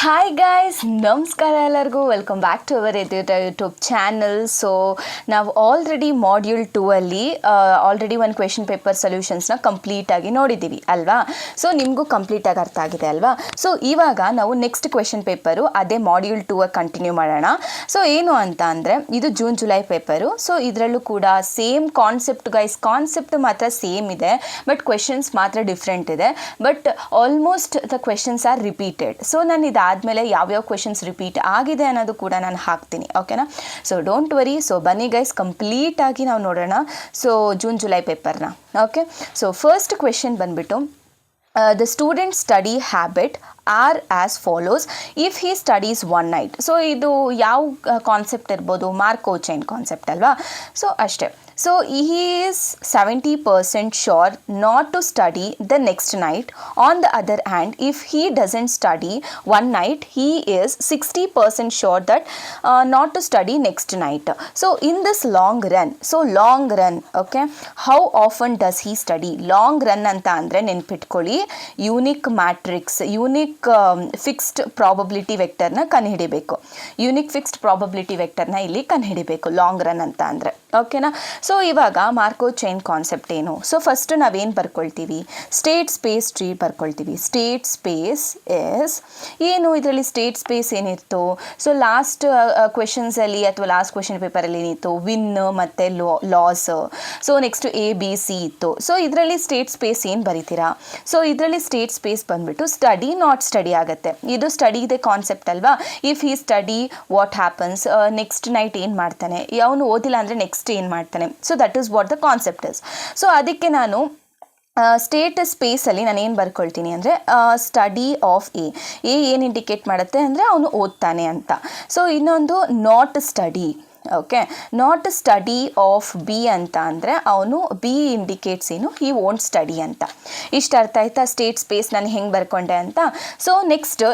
Hi guys, ನಮಸ್ಕಾರ ಎಲ್ಲರಿಗೂ. Welcome back to our YouTube channel. So ನಾವು ಆಲ್ರೆಡಿ ಮಾಡ್ಯೂಲ್ 2 ಅಲ್ಲಿ ಆಲ್ರೆಡಿ ಒಂದು ಕ್ವೆಶನ್ ಪೇಪರ್ ಸೊಲ್ಯೂಷನ್ಸ್ನ ಕಂಪ್ಲೀಟಾಗಿ ನೋಡಿದ್ದೀವಿ ಅಲ್ವಾ. ಸೊ ನಿಮಗೂ ಕಂಪ್ಲೀಟಾಗಿ ಅರ್ಥ ಆಗಿದೆ ಅಲ್ವಾ. ಸೊ ಇವಾಗ ನಾವು ನೆಕ್ಸ್ಟ್ ಕ್ವೆಶನ್ ಪೇಪರು ಅದೇ ಮಾಡ್ಯೂಲ್ 2 ಕಂಟಿನ್ಯೂ ಮಾಡೋಣ. ಸೊ ಏನು ಅಂತ ಅಂದರೆ ಇದು ಜೂನ್ ಜುಲೈ ಪೇಪರು. ಸೊ ಇದರಲ್ಲೂ ಕೂಡ ಸೇಮ್ ಕಾನ್ಸೆಪ್ಟ್ ಗೈಸ್, ಕಾನ್ಸೆಪ್ಟ್ ಮಾತ್ರ ಸೇಮ್ ಇದೆ, ಬಟ್ ಕ್ವೆಶನ್ಸ್ ಮಾತ್ರ ಡಿಫ್ರೆಂಟ್ ಇದೆ. But almost the questions are repeated. So ನಾನು ಆದಮೇಲೆ ಯಾವ್ಯಾವ ಕ್ವೆಶನ್ಸ್ ರಿಪೀಟ್ ಆಗಿದೆ ಅನ್ನೋದು ಕೂಡ ನಾನು ಹಾಕ್ತೀನಿ, ಓಕೆನಾ. So don't worry. ಸೊ ಬನ್ನಿ ಗೈಸ್, ಕಂಪ್ಲೀಟಾಗಿ ನಾವು ನೋಡೋಣ ಸೊ ಜೂನ್ ಜುಲೈ ಪೇಪರ್ನ. ಓಕೆ, ಸೊ ಫಸ್ಟ್ ಕ್ವೆಶನ್ ಬಂದ್ಬಿಟ್ಟು the student study habit are as follows if he studies one night. So ಇದು ಯಾವ ಕಾನ್ಸೆಪ್ಟ್ ಇರ್ಬೋದು? ಮಾರ್ಕೋ ಚೈನ್ ಕಾನ್ಸೆಪ್ಟ್ ಅಲ್ವಾ. ಸೊ ಅಷ್ಟೇ. So he is 70% sure not to study the next night. On the other hand, if he doesn't study one night, he is 60% sure that not to study next night. So in this long run, so long run, okay, how often does he study? Long run ಅಂತ ಅಂದರೆ ನೆನ್ಪಿಟ್ಕೊಳ್ಳಿ, unique matrix, unique fixed probability ವೆಕ್ಟರ್ನ ಕಂಡುಹಿಡಿಬೇಕು. Unique fixed probability ವೆಕ್ಟರ್ನ ಇಲ್ಲಿ ಕಂಡುಹಿಡಿಬೇಕು long run ಅಂತ ಅಂದರೆ, ಓಕೆನಾ. ಸೊ ಇವಾಗ ಮಾರ್ಕೋ ಚೈನ್ ಕಾನ್ಸೆಪ್ಟ್ ಏನು? ಸೊ ಫಸ್ಟ್ ನಾವೇನು ಬರ್ಕೊಳ್ತೀವಿ? ಸ್ಟೇಟ್ ಸ್ಪೇಸ್ ಟ್ರೀ ಬರ್ಕೊಳ್ತೀವಿ. ಸ್ಟೇಟ್ ಸ್ಪೇಸ್ ಎಸ್ ಏನು? ಇದರಲ್ಲಿ ಸ್ಟೇಟ್ ಸ್ಪೇಸ್ ಏನಿತ್ತು? ಸೊ ಲಾಸ್ಟ್ ಕ್ವೆಶನ್ಸಲ್ಲಿ ಅಥವಾ ಲಾಸ್ಟ್ ಕ್ವೆಶನ್ ಪೇಪರಲ್ಲಿ ಏನಿತ್ತು? ವಿನ್ ಮತ್ತು loss. So next A B C ಇತ್ತು. ಸೊ ಇದರಲ್ಲಿ ಸ್ಟೇಟ್ ಸ್ಪೇಸ್ ಏನು ಬರೀತೀರಾ? ಸೊ ಇದರಲ್ಲಿ ಸ್ಟೇಟ್ ಸ್ಪೇಸ್ ಬಂದ್ಬಿಟ್ಟು ಸ್ಟಡಿ ನಾಟ್ ಸ್ಟಡಿ ಆಗುತ್ತೆ. ಇದು ಸ್ಟಡಿ ಇದೆ ಕಾನ್ಸೆಪ್ಟ್ ಅಲ್ವಾ. ಇಫ್ ಈ study what happens, next night ಏನು ಮಾಡ್ತಾನೆ, ಅವನು ಓದಿಲ್ಲ ಅಂದರೆ ನೆಕ್ಸ್ಟ್ ಏನು ಮಾಡ್ತಾನೆ. So that is what the concept is. So ಅದಕ್ಕೆ ನಾನು ಸ್ಟೇಟ್ ಸ್ಪೇಸಲ್ಲಿ ನಾನು ಏನು ಬರ್ಕೊಳ್ತೀನಿ ಅಂದರೆ ಸ್ಟಡಿ ಆಫ್ ಎ ಏನು ಇಂಡಿಕೇಟ್ ಮಾಡುತ್ತೆ ಅಂದರೆ ಅವನು ಓದ್ತಾನೆ ಅಂತ. ಸೊ ಇನ್ನೊಂದು not study, okay, not study of B ಅಂತ ಅಂದರೆ ಅವನು ಬಿ ಇಂಡಿಕೇಟ್ಸ್ ಏನು, ಹಿ ವೋಂಟ್ ಸ್ಟಡಿ ಅಂತ. ಇಷ್ಟು ಅರ್ಥ ಆಯ್ತಾ ಸ್ಟೇಟ್ ಸ್ಪೇಸ್ ನಾನು ಹೆಂಗೆ ಬರ್ಕೊಂಡೆ ಅಂತ. ಸೊ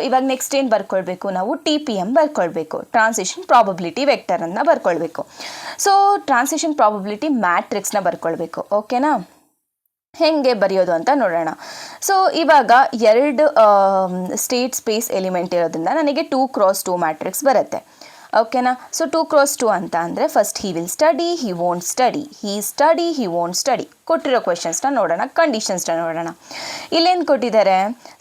ಇವಾಗ ನೆಕ್ಸ್ಟ್ ಏನು ಬರ್ಕೊಳ್ಬೇಕು ನಾವು? ಟಿ ಪಿ ಎಮ್ ಬರ್ಕೊಳ್ಬೇಕು, ಟ್ರಾನ್ಸಿಷನ್ ಪ್ರಾಬಬಿಲಿಟಿ ವೆಕ್ಟರನ್ನು ಬರ್ಕೊಳ್ಬೇಕು. ಸೊ ಟ್ರಾನ್ಸಿಷನ್ ಪ್ರಾಬಬಿಲಿಟಿ ಮ್ಯಾಟ್ರಿಕ್ಸ್ನ ಬರ್ಕೊಳ್ಬೇಕು, ಓಕೆನಾ. ಹೆಂಗೆ ಬರೆಯೋದು ಅಂತ ನೋಡೋಣ. ಸೊ ಇವಾಗ ಎರಡು ಸ್ಟೇಟ್ ಸ್ಪೇಸ್ ಎಲಿಮೆಂಟ್ ಇರೋದ್ರಿಂದ ನನಗೆ 2x2 ಮ್ಯಾಟ್ರಿಕ್ಸ್ ಬರುತ್ತೆ, ಓಕೆನಾ. ಸೊ 2x2 ಅಂತ ಅಂದರೆ first he will study, he won't study, he study, he won't study. ಕೊಟ್ಟಿರೋ ಕ್ವೆಶನ್ಸ್ನ ನೋಡೋಣ, ಕಂಡೀಷನ್ಸ್ನ ನೋಡೋಣ. ಇಲ್ಲೇನು ಕೊಟ್ಟಿದ್ದಾರೆ?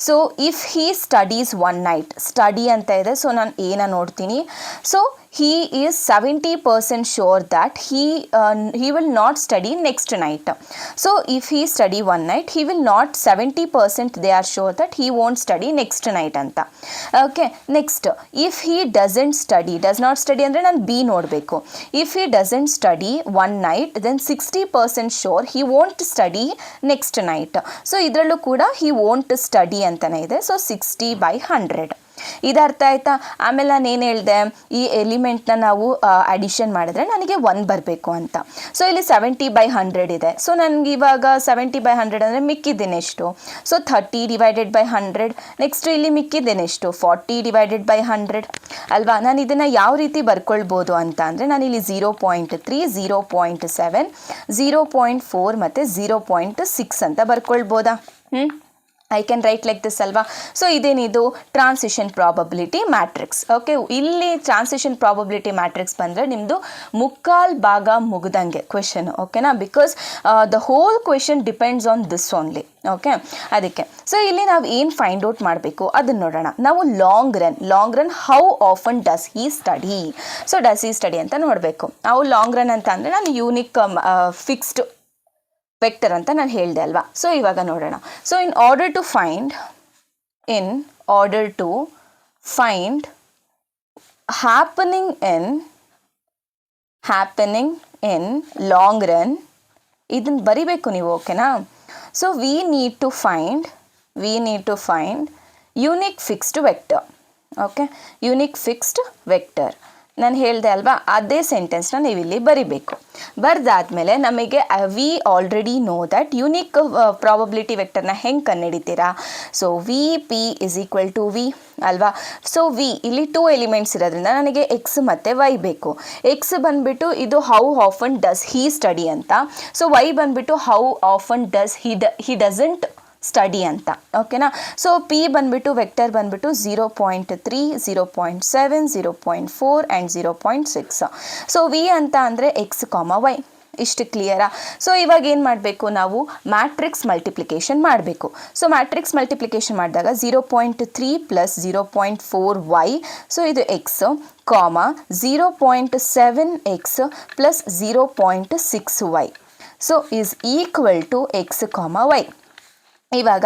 So if he studies one night, study ಅಂತ ಇದೆ. ಸೊ ನಾನು ಏನ ನೋಡ್ತೀನಿ? So he is 70% sure that he will not study next night. So if he study one night, he will not 70% they are sure that he won't study next night anta. Okay, next if he doesn't study, does not study andre nan B nodbeku. If he doesn't study one night, then 60% sure he won't study next night. So idrallu kuda he won't study antane ide. So 60/100 ಇದು ಅರ್ಥ ಆಯ್ತಾ. ಆಮೇಲೆ ನಾನು ಏನು ಹೇಳಿದೆ, ಈ ಎಲಿಮೆಂಟ್ನ ನಾವು addition ಮಾಡಿದ್ರೆ ನನಗೆ 1 ಬರಬೇಕು ಅಂತ. ಸೊ ಇಲ್ಲಿ 70/100 ಇದೆ. ಸೊ ನನಗೆ ಇವಾಗ 70/100 ಅಂದರೆ ಮಿಕ್ಕಿದ್ದೇನೆಷ್ಟು? ಸೊ 30/100. ನೆಕ್ಸ್ಟ್ ಇಲ್ಲಿ ಮಿಕ್ಕಿದ್ದೇನೆಷ್ಟು? 40/100 ಅಲ್ವಾ. ನಾನು ಇದನ್ನು ಯಾವ ರೀತಿ ಬರ್ಕೊಳ್ಬೋದು ಅಂತ ಅಂದರೆ ನಾನು ಇಲ್ಲಿ 0.3, 0.7, 0.4 ಮತ್ತು 0.6 ಅಂತ ಬರ್ಕೊಳ್ಬೋದಾ? I can write like this ಅಲ್ವಾ. ಸೊ ಇದೇನಿದು? Transition probability matrix. ಓಕೆ, ಇಲ್ಲಿ ಟ್ರಾನ್ಸಿಷನ್ ಪ್ರಾಬಬಿಲಿಟಿ ಮ್ಯಾಟ್ರಿಕ್ಸ್ ಬಂದರೆ ನಿಮ್ಮದು ಮುಕ್ಕಾಲು ಭಾಗ ಮುಗ್ದಂಗೆ ಕ್ವೆಶನ್, ಓಕೆನಾ. Because the whole question depends on this only, okay. ಅದಕ್ಕೆ ಸೊ ಇಲ್ಲಿ ನಾವು ಏನು ಫೈಂಡ್ ಔಟ್ ಮಾಡಬೇಕು ಅದನ್ನು ನೋಡೋಣ. ನಾವು long run how often does he study. So does he study ಅಂತ ನೋಡಬೇಕು. ನಾವು ಲಾಂಗ್ ರನ್ ಅಂತ ಅಂದರೆ ನಾನು ಯೂನಿಕ್ ಫಿಕ್ಸ್ಡ್ ವೆಕ್ಟರ್ ಅಂತ ನಾನು ಹೇಳಿದೆ ಅಲ್ವಾ. ಸೊ ಇವಾಗ ನೋಡೋಣ. So in order to find happening in long run, ಇದನ್ನು ಬರಿಬೇಕು ನೀವು, ಓಕೆನಾ. So we need to find unique fixed vector, okay. Unique fixed vector ನಾನು ಹೇಳಿದೆ ಅಲ್ವಾ, ಅದೇ ಸೆಂಟೆನ್ಸ್ನ ನೀವು ಇಲ್ಲಿ ಬರಿಬೇಕು. ಬರೆದಾದ್ಮೇಲೆ ನಮಗೆ we already know that unique probability ವೆಕ್ಟರ್ನ ಹೆಂಗೆ ಕಂಡುಹಿಡಿತೀರಾ? So V P is equal to V ಅಲ್ವಾ. ಸೊ ವಿ ಇಲ್ಲಿ 2 ಎಲಿಮೆಂಟ್ಸ್ ಇರೋದ್ರಿಂದ ನನಗೆ ಎಕ್ಸ್ ಮತ್ತು ವೈ ಬೇಕು. ಎಕ್ಸ್ ಬಂದುಬಿಟ್ಟು ಇದು how often does he study ಅಂತ. ಸೊ ವೈ ಬಂದುಬಿಟ್ಟು how often does he doesn't study ಅಂತ. ಓಕೆನಾ. ಸೊ ಪಿ ಬಂದುಬಿಟ್ಟು ವೆಕ್ಟರ್ ಬಂದುಬಿಟ್ಟು 0.3, 0.7, 0.4 ಆ್ಯಂಡ್ 0.6. ಸೊ ವಿ ಅಂತ ಅಂದರೆ ಎಕ್ಸ್ ಕಾಮ ವೈ. ಇಷ್ಟು ಕ್ಲಿಯರಾ? ಸೊ ಇವಾಗ ಏನು ಮಾಡಬೇಕು, ನಾವು ಮ್ಯಾಟ್ರಿಕ್ಸ್ ಮಲ್ಟಿಪ್ಲಿಕೇಶನ್ ಮಾಡಬೇಕು. ಸೊ ಮ್ಯಾಟ್ರಿಕ್ಸ್ ಮಲ್ಟಿಪ್ಲಿಕೇಶನ್ ಮಾಡಿದಾಗ 0.3 ಪ್ಲಸ್ 0.4 ವೈ, ಸೊ ಇದು x, comma 0.7 x plus 0.6 y, so is equal to X comma y. ಇವಾಗ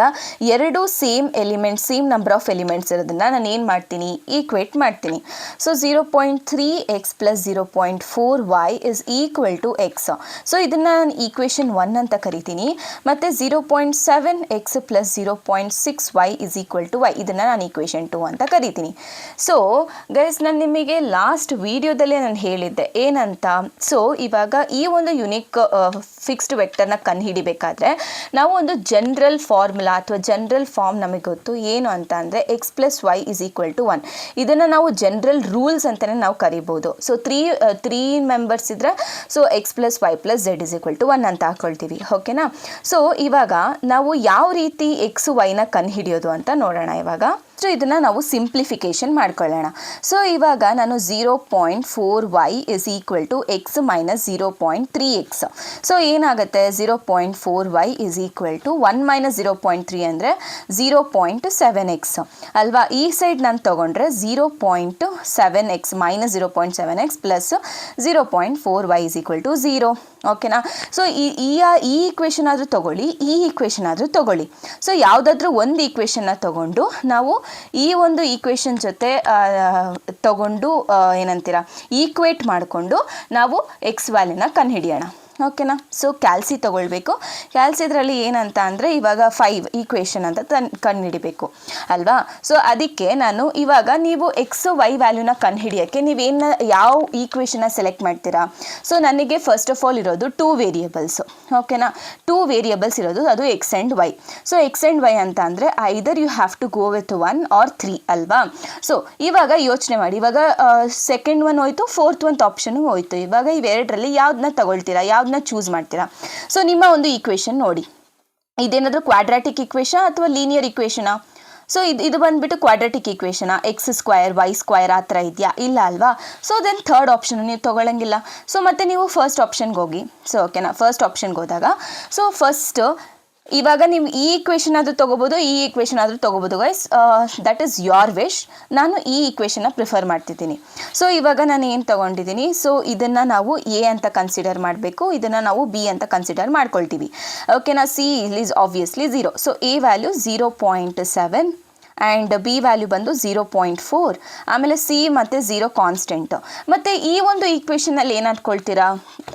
ಎರಡು same elements, same number of elements ಇರೋದನ್ನ ನಾನು ಏನು ಮಾಡ್ತೀನಿ, ಈಕ್ವೇಟ್ ಮಾಡ್ತೀನಿ. So 0.3 x plus 0.4 y is equal to X. So ಇದನ್ನು ನಾನು ಈಕ್ವೇಷನ್ 1 ಅಂತ ಕರಿತೀನಿ. ಮತ್ತು 0.7 x plus 0.6 y is equal to Y, ಇದನ್ನು ನಾನು ಈಕ್ವೇಷನ್ 2 ಅಂತ ಕರಿತೀನಿ. ಸೊ ಗೈಸ್, ನಾನು ನಿಮಗೆ ಲಾಸ್ಟ್ ವಿಡಿಯೋದಲ್ಲೇ ನಾನು ಹೇಳಿದ್ದೆ ಏನಂತ. ಸೊ ಇವಾಗ ಈ ಒಂದು ಯುನಿಕ್ ಫಿಕ್ಸ್ಡ್ ವೆಕ್ಟರ್ನ ಕಂಡುಹಿಡಿಬೇಕಾದ್ರೆ ನಾವು ಒಂದು ಜನರಲ್ ಫಾರ್ಮುಲಾ ಅಥವಾ ಜನರಲ್ ಫಾರ್ಮ್ ನಮಗೆ ಗೊತ್ತು. ಏನು ಅಂತ ಅಂದರೆ x plus y is equal to 1. ಇದನ್ನು ನಾವು ಜನರಲ್ ರೂಲ್ಸ್ ಅಂತಲೇ ನಾವು ಕರಿಬೋದು. ಸೊ ತ್ರೀ ಮೆಂಬರ್ಸ್ ಇದ್ದರೆ so X plus Y plus Z is equal to 1 ಅಂತ ಹಾಕ್ಕೊಳ್ತೀವಿ. ಓಕೆನಾ. ಸೊ ಇವಾಗ ನಾವು ಯಾವ ರೀತಿ ಎಕ್ಸ್ ವೈನ ಕಂಡುಹಿಡಿಯೋದು ಅಂತ ನೋಡೋಣ ಇವಾಗ. ಸೊ ಇದನ್ನು ನಾವು ಸಿಂಪ್ಲಿಫಿಕೇಶನ್ ಮಾಡ್ಕೊಳ್ಳೋಣ. ಸೊ ಇವಾಗ ನಾನು 0.4 y is equal to x minus 0.3 x. So ಏನಾಗುತ್ತೆ, 0.4 y is equal to 1 minus 0.3 ಅಂದರೆ 0.7 ಎಕ್ಸ್ ಅಲ್ವಾ. ಈ ಸೈಡ್ ನಾನು ತೊಗೊಂಡ್ರೆ 0.7 x minus 0.7 x plus 0.4 y is equal to 0. ಓಕೆನಾ. ಸೊ ಈ ಈಕ್ವೇಷನ್ ಆದರೂ ತೊಗೊಳ್ಳಿ, ಈ ಈಕ್ವೇಷನ್ ಆದರೂ ತೊಗೊಳ್ಳಿ. ಸೊ ಯಾವುದಾದ್ರೂ ಒಂದು ಈಕ್ವೇಷನ್ನ ತೊಗೊಂಡು ನಾವು ಈ ಒಂದು ಈಕ್ವೇಷನ್ ಜೊತೆ ತಗೊಂಡು ಏನಂತೀರ ಈಕ್ವೇಟ್ ಮಾಡಿಕೊಂಡು ನಾವು ಎಕ್ಸ್ ವ್ಯಾಲ್ಯೂನ ಕಂಡುಹಿಡಿಯೋಣ. ಓಕೆನಾ. ಸೊ ಕ್ಯಾಲ್ಸಿ ತೊಗೊಳ್ಬೇಕು. ಕ್ಯಾಲ್ಸಿದ್ರಲ್ಲಿ ಏನಂತ ಅಂದರೆ ಇವಾಗ 5 ಈಕ್ವೇಷನ್ ಅಂತ ಕಂಡುಹಿಡಿಬೇಕು ಅಲ್ವಾ. ಸೊ ಅದಕ್ಕೆ ನಾನು ಇವಾಗ ನೀವು ಎಕ್ಸ್ ವೈ ವ್ಯಾಲ್ಯೂನ ಕಂಡುಹಿಡಿಯೋಕ್ಕೆ ನೀವೇನು ಯಾವ ಈಕ್ವೇಷನ್ನ ಸೆಲೆಕ್ಟ್ ಮಾಡ್ತೀರಾ. ಸೊ ನನಗೆ ಫಸ್ಟ್ ಆಫ್ ಆಲ್ ಇರೋದು 2 ವೇರಿಯಬಲ್ಸು. ಓಕೆನಾ. 2 ವೇರಿಯಬಲ್ಸ್ ಇರೋದು, ಅದು x and y. So x and Y ಅಂತ ಅಂದರೆ either you have to go with 1 or 3 ಅಲ್ವಾ. ಸೊ ಇವಾಗ ಯೋಚನೆ ಮಾಡಿ, ಇವಾಗ ಸೆಕೆಂಡ್ ಒನ್ ಹೋಯ್ತು, ಫೋರ್ತ್ ಒಂದು ಆಪ್ಷನು ಹೋಯ್ತು. ಇವಾಗ ಇವೆರಡರಲ್ಲಿ ಯಾವ್ದನ್ನ ತಗೊಳ್ತೀರಾ, ಯಾವ್ದನ್ನ ಚೂಸ್ ಮಾಡ್ತೀರಾ. ಸೊ ನಿಮ್ಮ ಒಂದು ಈಕ್ವೇಷನ್ ನೋಡಿ, ಇದೇನಾದರೂ ಕ್ವಾಡ್ರಾಟಿಕ್ ಈಕ್ವೇಷನ್ ಅಥವಾ ಲೀನಿಯರ್ ಈಕ್ವೇಷನಾ. ಸೊ ಇದು ಬಂದುಬಿಟ್ಟು ಕ್ವಾಡ್ರಾಟಿಕ್ ಈಕ್ವೇಷನಾ, ಎಕ್ಸ್ ಸ್ಕ್ವಯರ್ ವೈ ಸ್ಕ್ವಯರ್ ಆ ಥರ ಇದೆಯಾ, ಇಲ್ಲ ಅಲ್ವಾ. ಸೊ ದೆನ್ ಥರ್ಡ್ ಆಪ್ಷನ್ ನೀವು ತೊಗೊಳಂಗಿಲ್ಲ. ಸೊ ಮತ್ತೆ ನೀವು ಫಸ್ಟ್ ಆಪ್ಷನ್ಗೆ ಹೋಗಿ. ಸೊ ಓಕೆನಾ. ಫಸ್ಟ್ ಆಪ್ಷನ್ಗೆ ಹೋದಾಗ ಸೊ ಫಸ್ಟ್ ಇವಾಗ ನೀವು ಈ ಈಕ್ವೇಷನ್ ಆದರೂ ತೊಗೋಬೋದು, ಈ ಈಕ್ವೇಷನ್ ಆದರೂ ತೊಗೋಬೋದು guys, that is your wish. ನಾನು ಈ ಈಕ್ವೇಷನ್ನ ಪ್ರಿಫರ್ ಮಾಡ್ತಿದ್ದೀನಿ. ಸೊ ಇವಾಗ ನಾನು ಏನು ತೊಗೊಂಡಿದ್ದೀನಿ, ಸೊ ಇದನ್ನು ನಾವು ಎ ಅಂತ ಕನ್ಸಿಡರ್ ಮಾಡಬೇಕು, ಇದನ್ನು ನಾವು ಬಿ ಅಂತ ಕನ್ಸಿಡರ್ ಮಾಡ್ಕೊಳ್ತೀವಿ. ಓಕೆನಾ. C is obviously 0. So A value 0.7 and B value ಬಂದು 0.4, ಆಮೇಲೆ ಸಿ ಮತ್ತು 0 ಕಾನ್ಸ್ಟೆಂಟ್. ಮತ್ತು ಈ ಒಂದು ಈಕ್ವೇಷನಲ್ಲಿ ಏನು ಹಾಕ್ಕೊಳ್ತೀರಾ,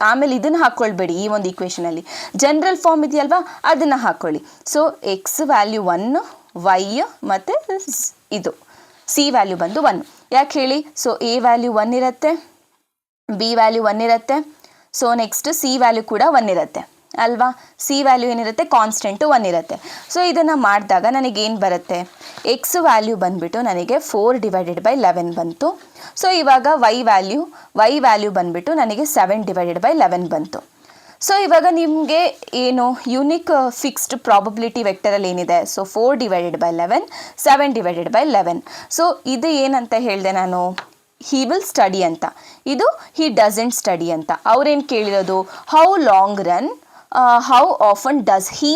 ಆಮೇಲೆ ಇದನ್ನು ಹಾಕ್ಕೊಳ್ಬೇಡಿ. ಈ ಒಂದು ಈಕ್ವೇಷನಲ್ಲಿ ಜನರಲ್ ಫಾರ್ಮ್ ಇದೆಯಲ್ವಾ, ಅದನ್ನು ಹಾಕ್ಕೊಳ್ಳಿ. ಸೊ ಎಕ್ಸ್ ವ್ಯಾಲ್ಯೂ 1, ವೈ ಮತ್ತು ಇದು ಸಿ ವ್ಯಾಲ್ಯೂ ಬಂದು 1. ಯಾಕೆ ಹೇಳಿ. ಸೊ ಎ ವ್ಯಾಲ್ಯೂ 1 ಇರುತ್ತೆ, ಬಿ ವ್ಯಾಲ್ಯೂ 1 ಇರುತ್ತೆ. ಸೊ ನೆಕ್ಸ್ಟ್ ಸಿ ವ್ಯಾಲ್ಯೂ ಕೂಡ 1 ಇರುತ್ತೆ ಅಲ್ವಾ. ಸಿ ವ್ಯಾಲ್ಯೂ ಏನಿರುತ್ತೆ, ಕಾನ್ಸ್ಟೆಂಟು 1 ಇರುತ್ತೆ. ಸೊ ಇದನ್ನು ಮಾಡಿದಾಗ ನನಗೇನು ಬರುತ್ತೆ, ಎಕ್ಸ್ ವ್ಯಾಲ್ಯೂ ಬಂದುಬಿಟ್ಟು ನನಗೆ 4/11 ಬಂತು. ಸೊ ಇವಾಗ ವೈ ವ್ಯಾಲ್ಯೂ ಬಂದುಬಿಟ್ಟು ನನಗೆ 7/11 ಬಂತು. ಸೊ ಇವಾಗ ನಿಮಗೆ ಏನು ಯುನಿಕ್ ಫಿಕ್ಸ್ಡ್ ಪ್ರಾಬಬಿಲಿಟಿ ವೆಕ್ಟರಲ್ಲಿ ಏನಿದೆ, ಸೊ 4/11 7/11. ಸೊ ಇದು ಏನಂತ ಹೇಳಿದೆ ನಾನು, ಹಿ ವಿಲ್ ಸ್ಟಡಿ ಅಂತ, ಇದು ಹಿ ಡಸಂಟ್ ಸ್ಟಡಿ ಅಂತ. ಅವ್ರೇನು ಕೇಳಿರೋದು, how long run, how often does he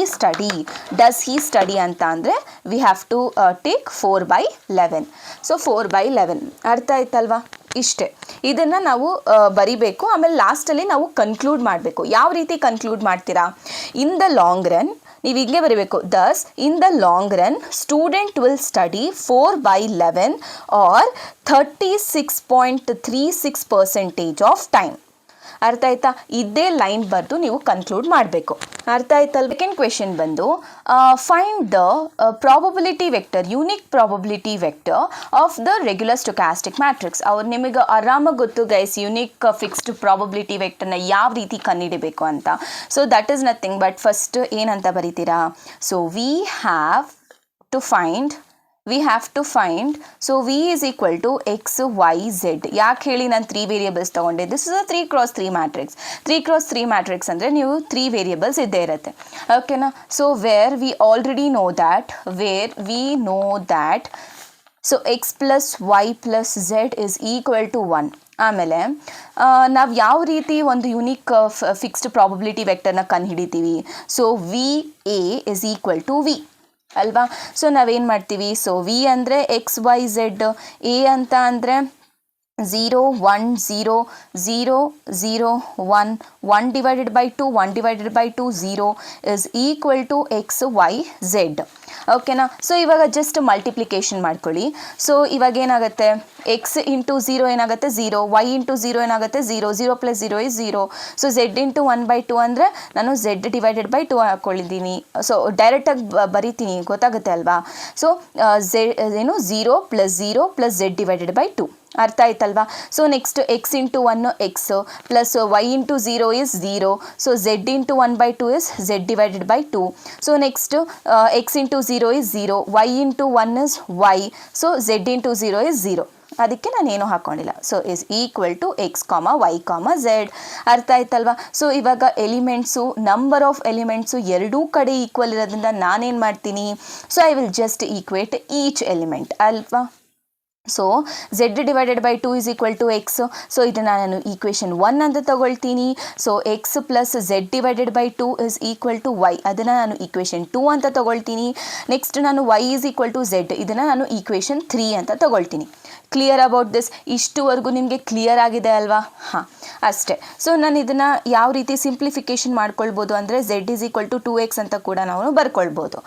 study ಅಂತ ಅಂದರೆ we have to take 4/11. So 4/11 ಅರ್ಥ ಆಯ್ತಲ್ವಾ. ಇಷ್ಟೇ, ಇದನ್ನು ನಾವು ಬರಿಬೇಕು. ಆಮೇಲೆ ಲಾಸ್ಟಲ್ಲಿ ನಾವು ಕನ್ಕ್ಲೂಡ್ ಮಾಡಬೇಕು. ಯಾವ ರೀತಿ ಕನ್ಕ್ಲೂಡ್ ಮಾಡ್ತೀರಾ, ಇನ್ ದ ಲಾಂಗ್ ರನ್ ನೀವು ಈಗಲೇ ಬರೀಬೇಕು. Thus in the long run student will study 4/11 are 36.36% of time. ಅರ್ಥ ಆಯ್ತಾ. ಇದೇ ಲೈನ್ ಬರೆದು ನೀವು ಕನ್ಕ್ಲೂಡ್ ಮಾಡಬೇಕು. ಅರ್ಥ ಆಯ್ತಲ್ಲ. ಸೆಕೆಂಡ್ ಕ್ವೆಶನ್ ಬಂದು find the probability vector, unique probability vector of the regular stochastic matrix. ಅವ್ರು ನಿಮಗೆ ಆರಾಮಾಗಿ ಗೊತ್ತು ಗೈಸ್, ಯೂನಿಕ್ ಫಿಕ್ಸ್ಡ್ ಪ್ರಾಬಬಿಲಿಟಿ ವೆಕ್ಟರ್ನ ಯಾವ ರೀತಿ ಕಂಡುಹಿಡಿಬೇಕು ಅಂತ. So that is nothing but first ಏನಂತ ಬರೀತೀರಾ, so we have to find we have to find, so V is equal to X Y Z. ಯಾಕೆ ಹೇಳಿ ನಾನು 3 ವೇರಿಯೇಬಲ್ಸ್ ತೊಗೊಂಡೆ? This is a 3x3 matrix. 3x3 matrix ಅಂದರೆ ನೀವು 3 variables ಇದ್ದೇ ಇರುತ್ತೆ, ಓಕೆನಾ. So where we already know that so X plus Y plus Z is equal to 1. ಆಮೇಲೆ ನಾವು ಯಾವ ರೀತಿ ಒಂದು ಯುನಿಕ್ ಫಿಕ್ಸ್ಡ್ ಪ್ರಾಬಬಿಲಿಟಿ ವೆಕ್ಟರ್ನ ಕಂಡುಹಿಡಿತೀವಿ? So V A is equal to V ಅಲ್ವಾ. ಸೊ ನಾವೇನು ಮಾಡ್ತೀವಿ? ಸೊ ವಿ ಅಂದರೆ ಎಕ್ಸ್ ವೈ ಝೆಡ್, ಎ ಅಂತ ಅಂದರೆ 0 1 0 0 0 1 1 divided by 2 1 divided by 2 0 is equal to X Y Z, ಓಕೆನಾ. ಸೊ ಇವಾಗ ಜಸ್ಟ್ ಮಲ್ಟಿಪ್ಲಿಕೇಶನ್ ಮಾಡ್ಕೊಳ್ಳಿ. ಸೊ ಇವಾಗ ಏನಾಗುತ್ತೆ? ಎಕ್ಸ್ ಇಂಟು 0 ಏನಾಗುತ್ತೆ? 0, ವೈ ಇಂಟು 0 ಏನಾಗುತ್ತೆ? 0, 0 plus 0 is 0. So Z into 1/2 ಅಂದರೆ ನಾನು ಝೆಡ್ ಡಿವೈಡೆಡ್ ಬೈ 2 ಹಾಕ್ಕೊಂಡಿದ್ದೀನಿ. ಸೊ ಡೈರೆಕ್ಟಾಗಿ ಬರಿತೀನಿ, ಗೊತ್ತಾಗುತ್ತೆ ಅಲ್ವಾ. ಸೊ ಏನು 0 plus 0 plus Z divided by 2, ಅರ್ಥ ಆಯ್ತಲ್ವಾ. So next X into 1 X plus Y into 0 is 0. So Z into 1/2 is Z divided by 2. So next X into 0 is 0, Y into 1 is Y, so Z into 0 is 0. ಅದಕ್ಕೆ ನಾನೇನು ಹಾಕ್ಕೊಂಡಿಲ್ಲ. So is equal to X comma Y comma Z, ಅರ್ಥ ಆಯ್ತಲ್ವಾ. So ಇವಾಗ elements, number of elements ಎರಡೂ ಕಡೆ equal ಇರೋದ್ರಿಂದ ನಾನೇನು ಮಾಡ್ತೀನಿ? So I will just equate each element ಅಲ್ವಾ. So Z divided by 2 is equal to X. So ಇದನ್ನು ನಾನು ಈಕ್ವೇಷನ್ 1 ಅಂತ ತಗೊಳ್ತೀನಿ. So X plus Z divided by 2 is equal to Y, ಅದನ್ನು ನಾನು ಈಕ್ವೇಷನ್ 2 ಅಂತ ತಗೊಳ್ತೀನಿ. ನೆಕ್ಸ್ಟ್ ನಾನು Y is equal to Z, ಇದನ್ನು ನಾನು ಈಕ್ವೇಷನ್ 3 ಅಂತ ತಗೊಳ್ತೀನಿ. Clear about this? ಇಷ್ಟುವರೆಗೂ ನಿಮಗೆ ಕ್ಲಿಯರ್ ಆಗಿದೆ ಅಲ್ವಾ? ಹಾಂ, ಅಷ್ಟೇ. ಸೊ ನಾನು ಇದನ್ನು ಯಾವ ರೀತಿ ಸಿಂಪ್ಲಿಫಿಕೇಶನ್ ಮಾಡ್ಕೊಳ್ಬೋದು ಅಂದರೆ Z is equal to 2x ಅಂತ ಕೂಡ ನಾವು ಬರ್ಕೊಳ್ಬೋದು,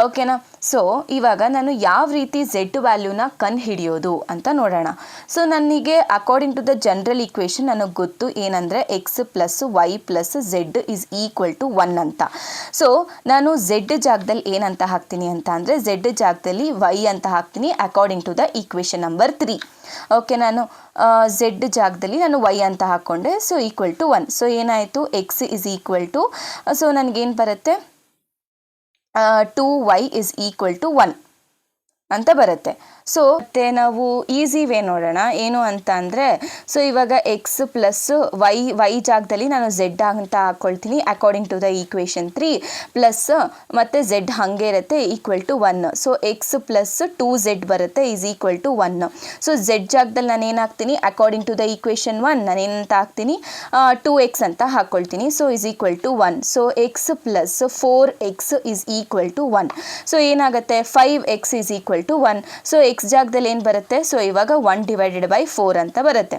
ಓಕೆನಾ. ಸೊ ಇವಾಗ ನಾನು ಯಾವ ರೀತಿ ಝೆಡ್ ವ್ಯಾಲ್ಯೂನ ಕಂಡುಹಿಡಿಯೋದು ಅಂತ ನೋಡೋಣ. ಸೊ ನನಗೆ according to the general equation ನನಗೆ ಗೊತ್ತು ಏನಂದರೆ x plus Y plus z is equal to 1 ಅಂತ. ಸೊ ನಾನು ಝೆಡ್ ಜಾಗದಲ್ಲಿ ಏನಂತ ಹಾಕ್ತೀನಿ ಅಂತ ಅಂದರೆ ಝೆಡ್ ಜಾಗದಲ್ಲಿ ವೈ ಅಂತ ಹಾಕ್ತೀನಿ according to the equation number 3. Okay, ನಾನು ಝೆಡ್ ಜಾಗದಲ್ಲಿ ನಾನು ವೈ ಅಂತ ಹಾಕ್ಕೊಂಡೆ. So equal to 1. ಸೊ ಏನಾಯಿತು? X is equal to, so ನನಗೇನು ಬರುತ್ತೆ? 2y ಇಸ್ ಈಕ್ವಲ್ ಟು 1 ಅಂತ ಬರುತ್ತೆ. ಸೊ ಮತ್ತೆ ನಾವು ಈಸಿ ವೇ ನೋಡೋಣ ಏನು ಅಂತ ಅಂದರೆ, ಸೊ ಇವಾಗ ಎಕ್ಸ್ ಪ್ಲಸ್ ವೈ ಜಾಗದಲ್ಲಿ ನಾನು ಝೆಡ್ ಅಂತ ಹಾಕ್ಕೊಳ್ತೀನಿ according to the equation 3 plus ಮತ್ತು ಝೆಡ್ ಹಾಗೆ ಇರುತ್ತೆ equal to 1. So X plus 2z ಬರುತ್ತೆ is equal to 1. So z ಜಾಗದಲ್ಲಿ ನಾನು ಏನು ಹಾಕ್ತೀನಿ ಅಕಾರ್ಡಿಂಗ್ ಟು ದ ಈಕ್ವೇಷನ್ 1 ನಾನೇನಂತ ಹಾಕ್ತೀನಿ 2x ಅಂತ ಹಾಕ್ಕೊಳ್ತೀನಿ. So is equal to 1. So X plus 4x is equal to 1. So ಏನಾಗುತ್ತೆ? 5x is equal to 1. So x ಜಾಗದಲ್ಲಿ ಏನು ಬರುತ್ತೆ? ಸೊ ಇವಾಗ 1 ಡಿವೈಡೆಡ್ ಬೈ 4 ಅಂತ ಬರುತ್ತೆ.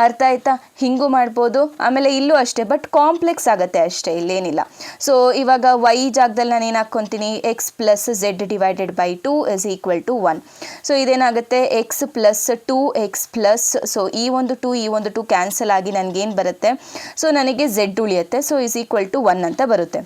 ಅರ್ಥ ಆಯ್ತಾ? ಹಿಂಗೂ ಮಾಡ್ಬೋದು, ಆಮೇಲೆ ಇಲ್ಲೂ ಅಷ್ಟೇ, ಬಟ್ ಕಾಂಪ್ಲೆಕ್ಸ್ ಆಗುತ್ತೆ ಅಷ್ಟೇ, ಇಲ್ಲೇನಿಲ್ಲ. ಸೊ ಇವಾಗ ವೈ ಜಾಗದಲ್ಲಿ ನಾನು ಏನು ಹಾಕ್ಕೊತೀನಿ? X plus Z divided by 2 is equal to 1. So ಇದೇನಾಗುತ್ತೆ? X plus 2x plus, so ಈ ಒಂದು 2 ಕ್ಯಾನ್ಸಲ್ ಆಗಿ ನನಗೇನು ಬರುತ್ತೆ? ಸೊ ನನಗೆ ಝೆಡ್ ಉಳಿಯುತ್ತೆ. ಸೊ ಇಸ್ ಈಕ್ವಲ್ ಟು 1 ಅಂತ ಬರುತ್ತೆ.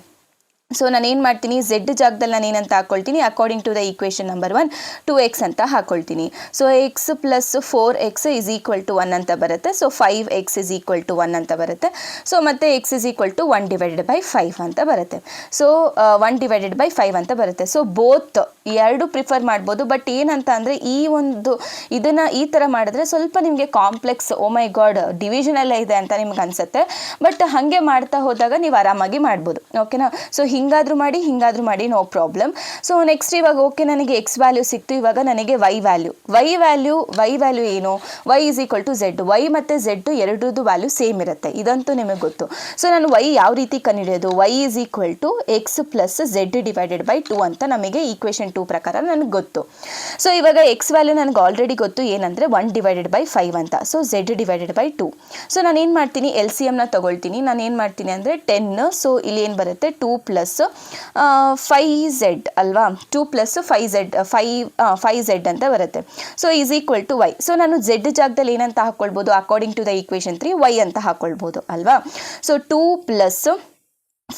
ಸೊ ನಾನೇನು ಮಾಡ್ತೀನಿ? ಝೆಡ್ ಜಾಗದಲ್ಲಿ ನಾನು ಏನಂತ ಹಾಕ್ಕೊಳ್ತೀನಿ according to the equation number 1 2x ಅಂತ ಹಾಕ್ಕೊಳ್ತೀನಿ. So X plus 4x is equal to 1 ಅಂತ ಬರುತ್ತೆ. So 5x is equal to 1 ಅಂತ ಬರುತ್ತೆ. ಸೊ ಮತ್ತು x is equal to 1 divided by 5 ಅಂತ ಬರುತ್ತೆ. ಸೊ 1 ಡಿವೈಡೆಡ್ ಬೈ 5 ಅಂತ ಬರುತ್ತೆ. ಸೊ ಬೋತ್ ಎರಡು ಪ್ರಿಫರ್ ಮಾಡ್ಬೋದು, ಬಟ್ ಏನಂತ ಅಂದರೆ ಇದನ್ನು ಈ ಥರ ಮಾಡಿದ್ರೆ ಸ್ವಲ್ಪ ನಿಮಗೆ ಕಾಂಪ್ಲೆಕ್ಸ್, ಓ ಮೈ ಗಾಡ್ ಡಿವಿಷನಲ್ಲೇ ಇದೆ ಅಂತ ನಿಮ್ಗೆ ಅನಿಸುತ್ತೆ, ಬಟ್ ಹಾಗೆ ಮಾಡ್ತಾ ಹೋದಾಗ ನೀವು ಆರಾಮಾಗಿ ಮಾಡ್ಬೋದು, ಓಕೆನಾ. ಸೊ ಹಿಂಗಾದರೂ ಮಾಡಿ ನೋ ಪ್ರಾಬ್ಲಮ್. ಸೊ ನೆಕ್ಸ್ಟ್ ಇವಾಗ ಓಕೆ ನನಗೆ ಎಕ್ಸ್ ವ್ಯಾಲ್ಯೂ ಸಿಕ್ತು, ಇವಾಗ ನನಗೆ ವೈ ವ್ಯಾಲ್ಯೂ ಏನು? Y is equal to Z. Y ಮತ್ತು ಝೆಡ್ ಎರಡರದ್ದು ವ್ಯಾಲ್ಯೂ ಸೇಮ್ ಇರುತ್ತೆ, ಇದಂತೂ ನಿಮಗೆ ಗೊತ್ತು. ಸೊ ನಾನು ವೈ ಯಾವ ರೀತಿ ಕಂಡುಹಿಡಿಯೋದು? Y is equal to X plus Z divided by 2 ಅಂತ ನಮಗೆ ಈಕ್ವೇಷನ್ 2 ಪ್ರಕಾರ ನನಗೆ ಗೊತ್ತು. ಸೊ ಇವಾಗ ಎಕ್ಸ್ ವ್ಯಾಲ್ಯೂ ನನಗೆ ಆಲ್ರೆಡಿ ಗೊತ್ತು ಏನಂದರೆ 1 ಡಿವೈಡೆಡ್ ಬೈ 5 ಅಂತ. So Z divided by 2. So ನಾನೇನು ಮಾಡ್ತೀನಿ? ಎಲ್ ಸಿ ಎಮ್ನ ತೊಗೊಳ್ತೀನಿ. ನಾನೇನು ಮಾಡ್ತೀನಿ ಅಂದರೆ 10. ಸೊ ಇಲ್ಲಿ ಏನು ಬರುತ್ತೆ? 2 ಪ್ಲಸ್ 5z ಅಲ್ವಾ? 2 ಪ್ಲಸ್ 5z ಅಂತ ಬರುತ್ತೆ. So is equal to y. So ನಾನು ಝೆಡ್ ಜಾಗದಲ್ಲಿ ಏನಂತ ಹಾಕ್ಕೊಳ್ಬೋದು according to the equation 3 y ಅಂತ ಹಾಕ್ಕೊಳ್ಬೋದು ಅಲ್ವಾ? So 2 plus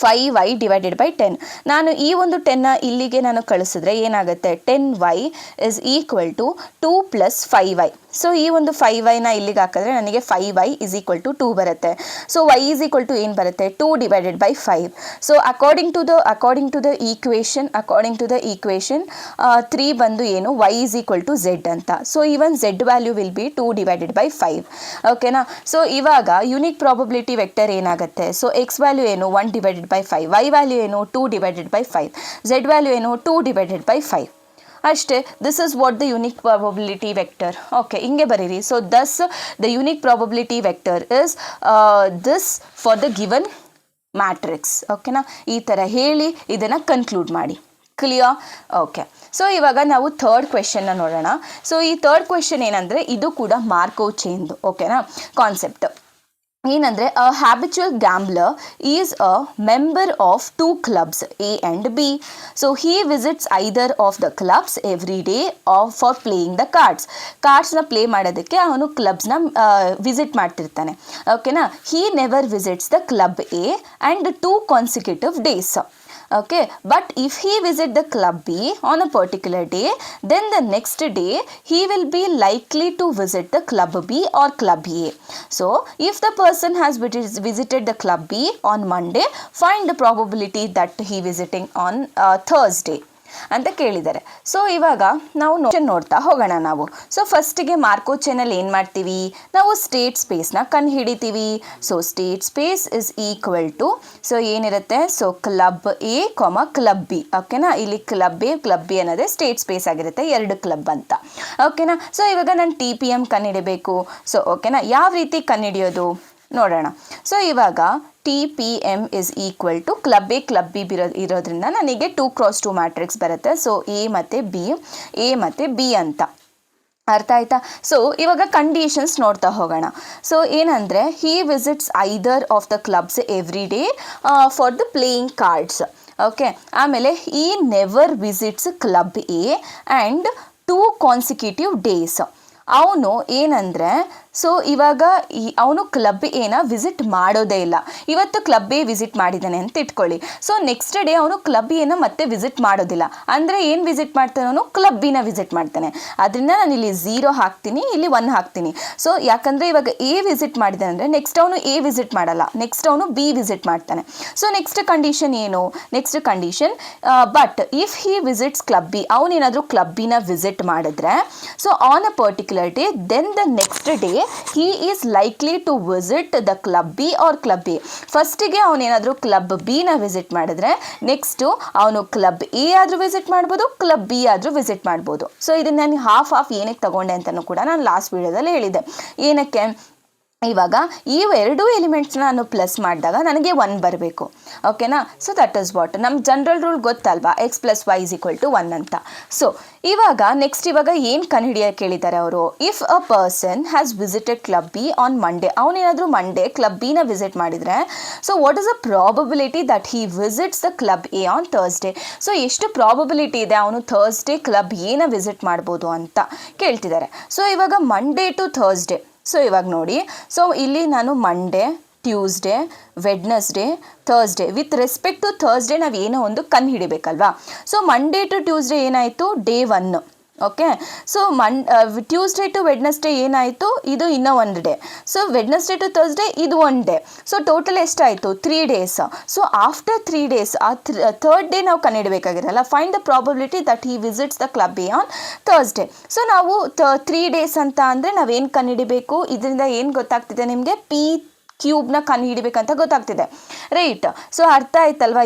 5y divided by 10. ನಾನು ಈ ಒಂದು 10ನ ಇಲ್ಲಿಗೆ ನಾನು ಕಳಿಸಿದ್ರೆ ಏನಾಗುತ್ತೆ, 10y is equal to 2 plus 5y. So ಈ ಒಂದು 5yನ ಇಲ್ಲಿಗೆ ಹಾಕಿದ್ರೆ ನನಗೆ 5y ಇಸ್ ಈಕ್ವಲ್ ಟು 2 ಬರುತ್ತೆ. So y is equal to ಏನು ಬರುತ್ತೆ, 2 divided by 5. So according to the equation 3 ಬಂದು ಏನು, y is equal to z ಅಂತ. So even z value will be 2 divided by 5. ಓಕೆನಾ. ಸೊ ಇವಾಗ ಯುನಿಕ್ ಪ್ರಾಬಬಿಲಿಟಿ ವೆಕ್ಟರ್ ಏನಾಗುತ್ತೆ, so x value ಏನು 1 divided by 5, y value ಏನು 2 divided by 5, z value ಏನು 2 divided by 5. ಅಷ್ಟೇ. This is what the unique probability vector. Okay, ಹಿಂಗೆ ಬರೀರಿ. So Dus the unique probability vector is this for the given matrix. ಓಕೆನಾ, ಈ ಥರ ಹೇಳಿ ಇದನ್ನು ಕನ್ಕ್ಲೂಡ್ ಮಾಡಿ. ಕ್ಲಿಯರ್? ಓಕೆ. ಸೊ ಇವಾಗ ನಾವು ಥರ್ಡ್ ಕ್ವೆಶನ್ನ ನೋಡೋಣ. ಸೊ ಈ ಥರ್ಡ್ ಕ್ವೆಶನ್ ಏನಂದರೆ ಇದು ಕೂಡ ಮಾರ್ಕೋವ್ ಚೈನ್ದು. ಓಕೆನಾ ಕಾನ್ಸೆಪ್ಟ್ ಏನಂದರೆ, a habitual gambler is a member of 2 clubs A and B. So he visits either of the clubs every day for playing the ಕಾರ್ಡ್ಸ್ನ ಪ್ಲೇ ಮಾಡೋದಕ್ಕೆ ಅವನು ಕ್ಲಬ್ಸ್ನ ವಿಸಿಟ್ ಮಾಡ್ತಿರ್ತಾನೆ. ಓಕೆನಾ. He never visits the club A and 2 consecutive days. Okay, but if he visit the club B on a particular day, then the next day he will be likely to visit the club B or club A. So if the person has visited the club B on Monday, find the probability that he visiting on Thursday ಅಂತ ಕೇಳಿದ್ದಾರೆ. So ಇವಾಗ ನಾವು ನೋಡ್ತಾ ಹೋಗೋಣ ನಾವು. So ಫಸ್ಟಿಗೆ Marco ಚೈನಲ್ಲಿ ಏನು ಮಾಡ್ತೀವಿ ನಾವು, ಸ್ಟೇಟ್ ಸ್ಪೇಸ್ನ ಕಂಡುಹಿಡಿತೀವಿ. So state space is equal to, so ಏನಿರುತ್ತೆ, so club A club B. ಓಕೆನಾ, ಇಲ್ಲಿ ಕ್ಲಬ್ ಬಿ ಅನ್ನೋದೇ ಸ್ಟೇಟ್ ಸ್ಪೇಸ್ ಆಗಿರುತ್ತೆ, 2 ಕ್ಲಬ್ ಅಂತ. ಓಕೆನಾ. ಸೊ ಇವಾಗ ನಾನು TPM ಕಂಡುಹಿಡಬೇಕು. ಸೊ ಓಕೆನಾ, ಯಾವ ರೀತಿ ಕಂಡುಹಿಡಿಯೋದು ನೋಡೋಣ. ಸೊ ಇವಾಗ TPM is equal to club B ಇರೋದ್ರಿಂದ ನನಗೆ 2x2 ಮ್ಯಾಟ್ರಿಕ್ಸ್ ಬರುತ್ತೆ. ಸೊ ಎ ಮತ್ತು ಬಿ ಅಂತ. ಅರ್ಥ ಆಯ್ತಾ? ಸೊ ಇವಾಗ ಕಂಡೀಷನ್ಸ್ ನೋಡ್ತಾ ಹೋಗೋಣ. ಸೊ ಏನಂದರೆ, he visits either of the clubs every day for the playing cards. Okay, ಆಮೇಲೆ he never visits club A and 2 consecutive days. ಅವನು ಏನಂದರೆ, ಸೊ ಇವಾಗ ಅವನು ಕ್ಲಬ್ ಎನ ವಿಸಿಟ್ ಮಾಡೋದೇ ಇಲ್ಲ. ಇವತ್ತು ಕ್ಲಬ್ ಎ ವಿಸಿಟ್ ಮಾಡಿದ್ದಾನೆ ಅಂತ ಇಟ್ಕೊಳ್ಳಿ. ಸೊ ನೆಕ್ಸ್ಟ್ ಡೇ ಅವನು ಕ್ಲಬ್ ಎನ ಮತ್ತೆ ವಿಸಿಟ್ ಮಾಡೋದಿಲ್ಲ. ಅಂದರೆ ಏನು ವಿಸಿಟ್ ಮಾಡ್ತಾನೆ ಅವನು, ಕ್ಲಬ್ ಬಿನ ವಿಸಿಟ್ ಮಾಡ್ತಾನೆ. ಅದರಿಂದ ನಾನು ಇಲ್ಲಿ 0 ಹಾಕ್ತೀನಿ, ಇಲ್ಲಿ 1 ಹಾಕ್ತೀನಿ. ಸೊ ಯಾಕಂದರೆ ಇವಾಗ ಎ ವಿಸಿಟ್ ಮಾಡಿದ್ದಾನೆ ಅಂದರೆ ನೆಕ್ಸ್ಟ್ ಅವನು ಎ ವಿಸಿಟ್ ಮಾಡಲ್ಲ, ನೆಕ್ಸ್ಟ್ ಅವನು ಬಿ ವಿಸಿಟ್ ಮಾಡ್ತಾನೆ. ಸೊ ನೆಕ್ಸ್ಟ್ ಕಂಡೀಷನ್ ಏನು, next condition but if he visits club B, ಅವನೇನಾದರೂ ಕ್ಲಬ್ ಬಿನ ವಿಸಿಟ್ ಮಾಡಿದ್ರೆ, so on a particular day, then the next day he is likely to visit the club B or club A. ಫಸ್ಟಿಗೆ ಅವನೇನಾದರೂ club ಬಿನ visit ಮಾಡಿದ್ರೆ next ಅವನು club A ಆದರೂ visit ಮಾಡ್ಬೋದು, club B ಆದರೂ ವಿಸಿಟ್ ಮಾಡ್ಬೋದು. ಸೊ ಇದನ್ನು ನಾನು ಹಾಫ್ ಏನಕ್ಕೆ ತಗೊಂಡೆ ಅಂತಲೂ ಕೂಡ ನಾನು ಲಾಸ್ಟ್ ವೀಡಿಯೋದಲ್ಲಿ ಹೇಳಿದ್ದೆ. ಏನಕ್ಕೆ, ಇವಾಗ ಈ 2 ಎಲಿಮೆಂಟ್ಸ್ನ ನಾನು ಪ್ಲಸ್ ಮಾಡಿದಾಗ ನನಗೆ 1 ಬರಬೇಕು. ಓಕೆನಾ. ಸೊ ದಟ್ ಇಸ್ ವಾಟ್ ನಮ್ಮ ಜನರಲ್ ರೂಲ್ ಗೊತ್ತಲ್ವಾ, x + y = 1 ಅಂತ. ಸೊ ಇವಾಗ ನೆಕ್ಸ್ಟ್ ಇವಾಗ ಏನು ಕಂಡುಹಿಡಿಯೋಕೆ ಕೇಳಿದ್ದಾರೆ ಅವರು, if a person has visited club B on Monday, ಅವನೇನಾದರೂ ಮಂಡೇ ಕ್ಲಬ್ ಬಿನ ವಿಸಿಟ್ ಮಾಡಿದರೆ, so what is a probability that he visits the club A on Thursday. So ಎಷ್ಟು ಪ್ರಾಬಬಿಲಿಟಿ ಇದೆ ಅವನು ಥರ್ಸ್ಡೇ ಕ್ಲಬ್ ಎನ ವಿಸಿಟ್ ಮಾಡ್ಬೋದು ಅಂತ ಕೇಳ್ತಿದ್ದಾರೆ. ಸೊ ಇವಾಗ ಮಂಡೇ ಟು ಥರ್ಸ್ಡೇ. ಸೊ ಇವಾಗ ನೋಡಿ, ಸೊ ಇಲ್ಲಿ ನಾನು Monday, Tuesday, Wednesday, Thursday, with respect to Thursday ನಾವು ಏನೋ ಒಂದು ಕಂಡುಹಿಡಿಬೇಕಲ್ವಾ. ಸೊ ಮಂಡೇ ಟು ಟ್ಯೂಸ್ಡೇ ಏನಾಯಿತು, day 1. Okay. So Tuesday to Wednesday ಏನಾಯಿತು, ಇದು ಇನ್ನೂ 1 day. So Wednesday to Thursday ಇದು 1 ಡೇ. ಸೊ ಟೋಟಲ್ ಎಷ್ಟಾಯಿತು, 3 days. ಸೊ ಆಫ್ಟರ್ 3 days ಆ ಥರ್ಡ್ ಡೇ ನಾವು ಕಂಡುಹಿಡಬೇಕಾಗಿರಲ್ಲ. Find the probability that he visits the club A on Thursday. So ನಾವು 3 days ಅಂತ ಅಂದರೆ ನಾವೇನು ಕಂಡುಹಿಡಿಬೇಕು, ಇದರಿಂದ ಏನು ಗೊತ್ತಾಗ್ತಿದೆ ನಿಮಗೆ, ಕ್ಯೂಬ್ನ ಕಂಡುಹಿಡಿಬೇಕಂತ ಗೊತ್ತಾಗ್ತಿದೆ, ರೈಟ್. ಸೊ ಅರ್ಥ ಆಯ್ತಲ್ವಾ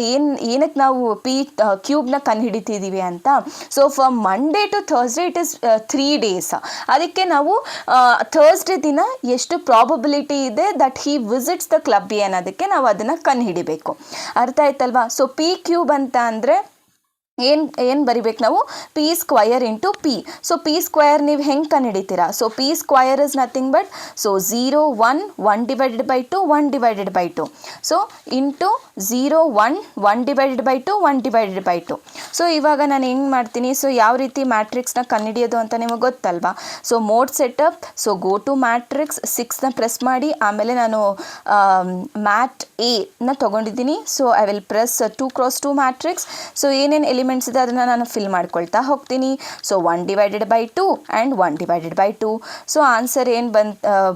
ಏನಕ್ಕೆ ನಾವು ಕ್ಯೂಬ್ನ ಕಂಡುಹಿಡಿತಿದ್ದೀವಿ ಅಂತ. So for Monday to Thursday it is 3 days. ಅದಕ್ಕೆ ನಾವು ಥರ್ಸ್ಡೇ ದಿನ ಎಷ್ಟು ಪ್ರಾಬಬಿಲಿಟಿ ಇದೆ that he visits the club A ಅನ್ನೋದಕ್ಕೆ ನಾವು ಅದನ್ನು ಕಂಡುಹಿಡಿಬೇಕು. ಅರ್ಥ ಆಯ್ತಲ್ವಾ. ಸೊ ಕ್ಯೂಬ್ ಅಂತ ಅಂದರೆ ಏನು ಬರಿಬೇಕು ನಾವು P square into P. So P square ನೀವು ಹೆಂಗೆ ಕಂಡುಹಿಡಿತೀರಾ? So P square is nothing but so 0 1 1 divided by 2 1 divided by 2. So into 0 1 1 divided by 2 1 divided by 2. So ಇವಾಗ ನಾನು ಹೆಂಗೆ ಮಾಡ್ತೀನಿ, ಸೊ ಯಾವ ರೀತಿ ಮ್ಯಾಟ್ರಿಕ್ಸ್ನ ಕಂಡುಹಿಡಿಯೋದು ಅಂತ ನಿಮಗೆ ಗೊತ್ತಲ್ವಾ? So mode setup, so go to matrix 6ನ ಪ್ರೆಸ್ ಮಾಡಿ, ಆಮೇಲೆ ನಾನು ಮ್ಯಾಟ್ ಎನ ತೊಗೊಂಡಿದ್ದೀನಿ. So I will press 2 × 2 matrix. So ಏನೇನು ಎಲಿಮೆಂಟ್ಸ್ ಇದೆ ಅದನ್ನು ನಾನು ಫಿಲ್ ಮಾಡ್ಕೊಳ್ತಾ ಹೋಗ್ತೀನಿ. So 1 divided by 2 and 1 divided by 2. So answer ಏನು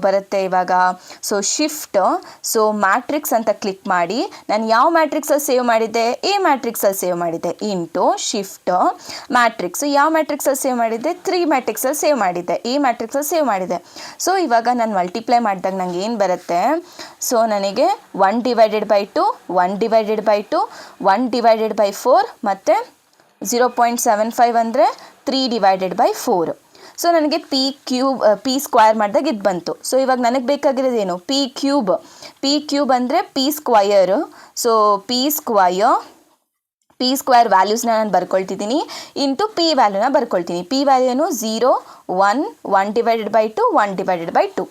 ಬರುತ್ತೆ ಇವಾಗ? ಸೊ ಶಿಫ್ಟ್, ಸೊ ಮ್ಯಾಟ್ರಿಕ್ಸ್ ಅಂತ ಕ್ಲಿಕ್ ಮಾಡಿ, ನಾನು ಯಾವ ಮ್ಯಾಟ್ರಿಕ್ಸಲ್ಲಿ ಸೇವ್ ಮಾಡಿದ್ದೆ? ಎ ಮ್ಯಾಟ್ರಿಕ್ಸಲ್ಲಿ ಸೇವ್ ಮಾಡಿದ್ದೆ. ಇಂಟು ಶಿಫ್ಟ್ ಮ್ಯಾಟ್ರಿಕ್ಸ್, ಯಾವ ಮ್ಯಾಟ್ರಿಕ್ಸಲ್ಲಿ ಸೇವ್ ಮಾಡಿದ್ದೆ? 3 ಮ್ಯಾಟ್ರಿಕ್ಸಲ್ಲಿ ಸೇವ್ ಮಾಡಿದ್ದೆ, ಎ ಮ್ಯಾಟ್ರಿಕ್ಸಲ್ಲಿ ಸೇವ್ ಮಾಡಿದೆ. ಸೊ ಇವಾಗ ನಾನು ಮಲ್ಟಿಪ್ಲೈ ಮಾಡಿದಾಗ ನನಗೆ ಏನು ಬರುತ್ತೆ? ಸೊ ನನಗೆ 1 divided by 2 1 divided by 2 1 divided by 4 ಮತ್ತು 0.75 ಅಂದರೆ 3 ಡಿವೈಡೆಡ್ ಬೈ 4. ಸೊ ನನಗೆ ಪಿ ಸ್ಕ್ವಯರ್ ಮಾಡಿದಾಗ ಇದು ಬಂತು. ಸೊ ಇವಾಗ ನನಗೆ ಬೇಕಾಗಿರೋದೇನು? ಪಿ ಕ್ಯೂಬ್ ಅಂದರೆ P square. So P square ವ್ಯಾಲ್ಯೂಸ್ನ ನಾನು ಬರ್ಕೊಳ್ತಿದ್ದೀನಿ, ಇಂಟು ಪಿ ವ್ಯಾಲ್ಯೂನ ಬರ್ಕೊಳ್ತೀನಿ. ಪಿ ವ್ಯಾಲ್ಯೂನು 0 1 1 ಡಿವೈಡೆಡ್ ಬೈ 2 1 ಡಿವೈಡೆಡ್ ಬೈ 2.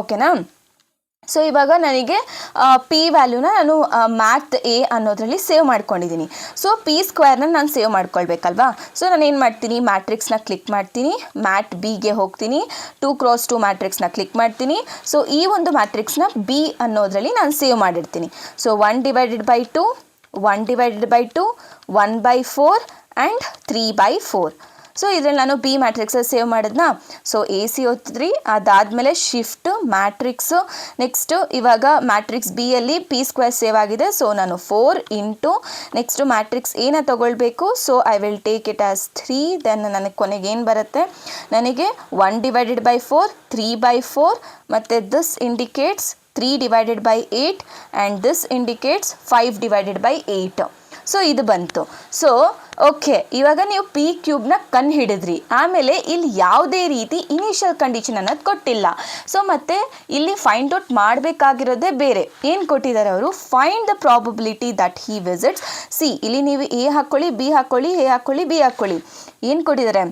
ಓಕೆನಾ? ಸೊ ಇವಾಗ ನನಗೆ ಪಿ ವ್ಯಾಲ್ಯೂನ ನಾನು ಮ್ಯಾಥ್ ಎ ಅನ್ನೋದ್ರಲ್ಲಿ ಸೇವ್ ಮಾಡ್ಕೊಂಡಿದ್ದೀನಿ. ಸೊ ಪಿ ಸ್ಕ್ವೇರ್ನ ನಾನು ಸೇವ್ ಮಾಡ್ಕೊಳ್ಬೇಕಲ್ವಾ? ಸೊ ನಾನು ಏನು ಮಾಡ್ತೀನಿ? ಮ್ಯಾಟ್ರಿಕ್ಸ್ನ ಕ್ಲಿಕ್ ಮಾಡ್ತೀನಿ, ಮ್ಯಾಟ್ ಬಿಗೆ ಹೋಗ್ತೀನಿ, 2 × 2 ಮ್ಯಾಟ್ರಿಕ್ಸ್ನ ಕ್ಲಿಕ್ ಮಾಡ್ತೀನಿ. ಸೊ ಈ ಒಂದು ಮ್ಯಾಟ್ರಿಕ್ಸ್ನ ಬಿ ಅನ್ನೋದ್ರಲ್ಲಿ ನಾನು ಸೇವ್ ಮಾಡಿರ್ತೀನಿ. So 1 divided by 2 1 divided by 2 1 by 4 and 3 by 4. So ಇದರಲ್ಲಿ ನಾನು ಬಿ ಮ್ಯಾಟ್ರಿಕ್ಸಲ್ಲಿ ಸೇವ್ ಮಾಡಿದ್ನಾ? ಸೊ ಎ ಸಿ ಒತ್ತಿದ್ರಿ, ಅದಾದಮೇಲೆ ಶಿಫ್ಟ್ ಮ್ಯಾಟ್ರಿಕ್ಸು. ನೆಕ್ಸ್ಟು ಇವಾಗ ಮ್ಯಾಟ್ರಿಕ್ಸ್ ಬಿಯಲ್ಲಿ ಪಿ ಸ್ಕ್ವೇರ್ ಸೇವ್ ಆಗಿದೆ. ಸೊ ನಾನು 4 ಇಂಟು ನೆಕ್ಸ್ಟು ಮ್ಯಾಟ್ರಿಕ್ಸ್ ಏನ ತೊಗೊಳ್ಬೇಕು? So I will take it as 3. Then ನನಗೆ ಕೊನೆಗೆ ಏನು ಬರುತ್ತೆ? ನನಗೆ 1 ಡಿವೈಡೆಡ್ ಬೈ 4 3 ಬೈ 4 ಮತ್ತು this indicates 3 divided by 8 and this indicates 5 divided by 8. So ಇದು ಬಂತು. ಸೊ ಓಕೆ, ಇವಾಗ ನೀವು ಪಿ ಕ್ಯೂಬ್ನ ಕಂಡು ಹಿಡಿದ್ರಿ. ಆಮೇಲೆ ಇಲ್ಲಿ ಯಾವುದೇ ರೀತಿ ಇನಿಷಿಯಲ್ ಕಂಡೀಷನ್ ಅನ್ನೋದು ಕೊಟ್ಟಿಲ್ಲ. ಸೊ ಮತ್ತು ಇಲ್ಲಿ ಫೈಂಡ್ ಔಟ್ ಮಾಡಬೇಕಾಗಿರೋದೇ ಬೇರೆ. ಏನು ಕೊಟ್ಟಿದ್ದಾರೆ ಅವರು? Find the probability that he visits. C, ಇಲ್ಲಿ ನೀವು ಎ ಹಾಕ್ಕೊಳ್ಳಿ, ಬಿ ಹಾಕ್ಕೊಳ್ಳಿ, ಎ ಹಾಕ್ಕೊಳ್ಳಿ, ಬಿ ಹಾಕ್ಕೊಳ್ಳಿ. ಏನು ಕೊಟ್ಟಿದ್ದಾರೆ?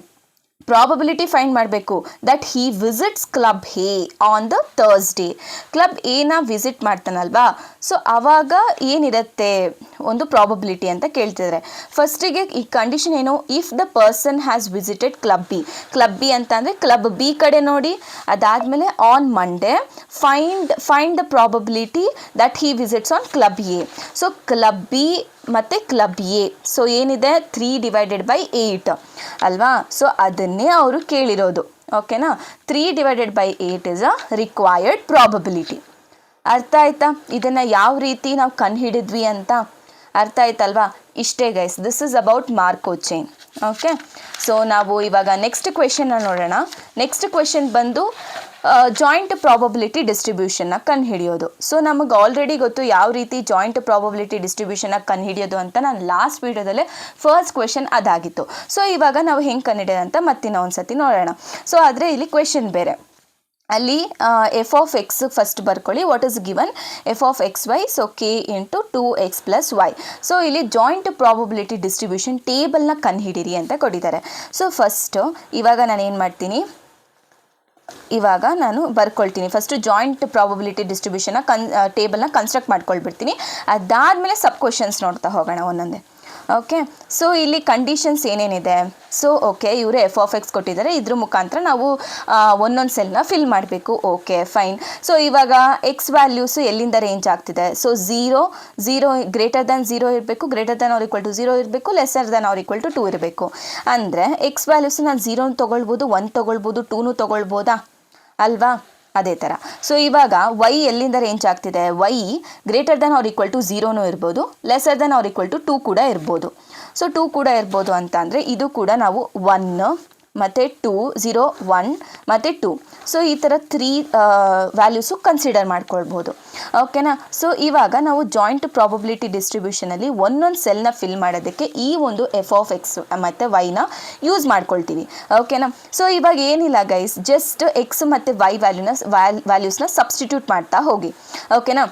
ಪ್ರಾಬಬಿಲಿಟಿ ಫೈಂಡ್ ಮಾಡಬೇಕು that he visits club A on the Thursday. Club ಎನ ವಿಸಿಟ್ ಮಾಡ್ತಾನಲ್ವಾ? ಸೊ ಆವಾಗ ಏನಿರುತ್ತೆ ಒಂದು ಪ್ರಾಬಬಿಲಿಟಿ ಅಂತ ಕೇಳ್ತಿದ್ದಾರೆ. ಫಸ್ಟಿಗೆ ಈ ಕಂಡೀಷನ್ ಏನು? If the person has visited club B ಅಂತ ಅಂದರೆ ಕ್ಲಬ್ ಬಿ ಕಡೆ ನೋಡಿ. ಅದಾದಮೇಲೆ on Monday find the probability that he visits on club A. So club B ಮತ್ತು ಕ್ಲಬ್ ಎ, ಸೊ ಏನಿದೆ 3 ಡಿವೈಡೆಡ್ ಬೈ 8 ಅಲ್ವಾ? ಸೊ ಅದನ್ನೇ ಅವರು ಕೇಳಿರೋದು. ಓಕೆನಾ? 3 divided by 8 is a required probability. ಅರ್ಥ ಆಯ್ತಾ? ಇದನ್ನು ಯಾವ ರೀತಿ ನಾವು ಕಂಡುಹಿಡಿದ್ವಿ ಅಂತ ಅರ್ಥ ಆಯ್ತಲ್ವಾ? ಇಷ್ಟೇ guys, this is about Marco chain. Okay, so ನಾವು ಇವಾಗ ನೆಕ್ಸ್ಟ್ ಕ್ವೆಶನ್ನ ನೋಡೋಣ. ನೆಕ್ಸ್ಟ್ ಕ್ವೆಶನ್ ಬಂದು ಜಾಯಿಂಟ್ ಪ್ರಾಬಬಿಲಿಟಿ ಡಿಸ್ಟ್ರಿಬ್ಯೂಷನ್ನ ಕಂಡುಹಿಡಿಯೋದು. ಸೊ ನಮಗೆ ಆಲ್ರೆಡಿ ಗೊತ್ತು ಯಾವ ರೀತಿ ಜಾಯಿಂಟ್ ಪ್ರಾಬಬಿಲಿಟಿ ಡಿಸ್ಟ್ರಿಬ್ಯೂಷನ್ನ ಕಂಡುಹಿಡಿಯೋದು ಅಂತ. ನಾನು ಲಾಸ್ಟ್ ವೀಡಿಯೋದಲ್ಲೇ ಫಸ್ಟ್ ಕ್ವೆಶನ್ ಅದಾಗಿತ್ತು. ಸೊ ಇವಾಗ ನಾವು ಹೆಂಗೆ ಕಂಡುಹಿಡಿಯೋದು ಅಂತ ಮತ್ತಿನ ಒಂದು ಸತಿ ನೋಡೋಣ. ಸೊ ಆದರೆ ಇಲ್ಲಿ ಕ್ವೆಶನ್ ಬೇರೆ. ಅಲ್ಲಿ ಎಫ್ ಆಫ್ ಎಕ್ಸ್ ಫಸ್ಟ್ ಬರ್ಕೊಳ್ಳಿ. What is given? F of x y, so k into 2x plus y. So ಇಲ್ಲಿ ಜಾಯಿಂಟ್ ಪ್ರಾಬಬಿಲಿಟಿ ಡಿಸ್ಟ್ರಿಬ್ಯೂಷನ್ ಟೇಬಲ್ನ ಕಂಡುಹಿಡಿರಿ ಅಂತ ಕೊಟ್ಟಿದ್ದಾರೆ. ಸೊ ಫಸ್ಟು ಇವಾಗ ನಾನು ಏನು ಮಾಡ್ತೀನಿ? ಇವಾಗ ನಾನು ಬರ್ಕೊಳ್ತೀನಿ. ಫಸ್ಟು ಜಾಯಿಂಟ್ ಪ್ರಾಬಬಿಲಿಟಿ ಡಿಸ್ಟ್ರಿಬ್ಯೂಷನ್ನ ಟೇಬಲ್ನ ಕನ್ಸ್ಟ್ರಕ್ಟ್ ಮಾಡ್ಕೊಳ್ಬಿಡ್ತೀನಿ. ಅದಾದಮೇಲೆ ಸಬ್ ಕ್ವೆಶನ್ಸ್ ನೋಡ್ತಾ ಹೋಗೋಣ ಒಂದೊಂದೇ. ಓಕೆ, ಸೊ ಇಲ್ಲಿ ಕಂಡೀಷನ್ಸ್ ಏನೇನಿದೆ? ಸೊ ಓಕೆ, ಇವರು ಎಫ್ ಆಫ್ ಎಕ್ಸ್ ಕೊಟ್ಟಿದ್ದಾರೆ, ಇದ್ರ ಮುಖಾಂತರ ನಾವು ಒಂದೊಂದು ಸೆಲ್ನ ಫಿಲ್ ಮಾಡಬೇಕು. Okay fine. ಸೊ ಇವಾಗ ಎಕ್ಸ್ ವ್ಯಾಲ್ಯೂಸು ಎಲ್ಲಿಂದ ರೇಂಜ್ ಆಗ್ತಿದೆ? ಸೊ 0 ಗ್ರೇಟರ್ ದ್ಯಾನ್ 0 ಇರಬೇಕು, greater than or equal to 0 ಇರಬೇಕು, lesser than or equal to 2 ಇರಬೇಕು. ಅಂದರೆ ಎಕ್ಸ್ ವ್ಯಾಲ್ಯೂಸು ನಾನು 0 ತೊಗೊಳ್ಬೋದು, 1 ತೊಗೊಳ್ಬೋದು, 2 ತೊಗೊಳ್ಬೋದಾ ಅಲ್ವಾ? ಅದೇ ಥರ. ಸೊ ಇವಾಗ ವೈ ಎಲ್ಲಿಂದ ರೇಂಜ್ ಆಗ್ತಿದೆ? Y greater than or equal to 0 ಇರ್ಬೋದು, lesser than or equal to 2 ಕೂಡ ಇರ್ಬೋದು. ಸೊ 2 ಕೂಡ ಇರ್ಬೋದು ಅಂತ ಅಂದರೆ ಇದು ಕೂಡ ನಾವು 1 ಮತ್ತು 2 0 1 ಮತ್ತು 2. ಸೊ ಈ ಥರ 3 ವ್ಯಾಲ್ಯೂಸು ಕನ್ಸಿಡರ್ ಮಾಡ್ಕೊಳ್ಬೋದು. ಓಕೆನಾ? ಸೊ ಇವಾಗ ನಾವು ಜಾಯಿಂಟ್ ಪ್ರಾಬಬಿಲಿಟಿ ಡಿಸ್ಟ್ರಿಬ್ಯೂಷನಲ್ಲಿ ಒಂದೊಂದು ಸೆಲ್ನ ಫಿಲ್ ಮಾಡೋದಕ್ಕೆ ಈ ಒಂದು ಎಫ್ ಆಫ್ ಎಕ್ಸ್ ಮತ್ತು ವೈನ ಯೂಸ್ ಮಾಡ್ಕೊಳ್ತೀವಿ. ಓಕೆನಾ? ಸೊ ಇವಾಗ ಏನಿಲ್ಲ ಗೈಸ್, ಜಸ್ಟ್ ಎಕ್ಸ್ ಮತ್ತು ವೈ ವ್ಯಾಲ್ಯೂಸ್ನ ಸಬ್ಸ್ಟಿಟ್ಯೂಟ್ ಮಾಡ್ತಾ ಹೋಗಿ. ಓಕೆನಾ?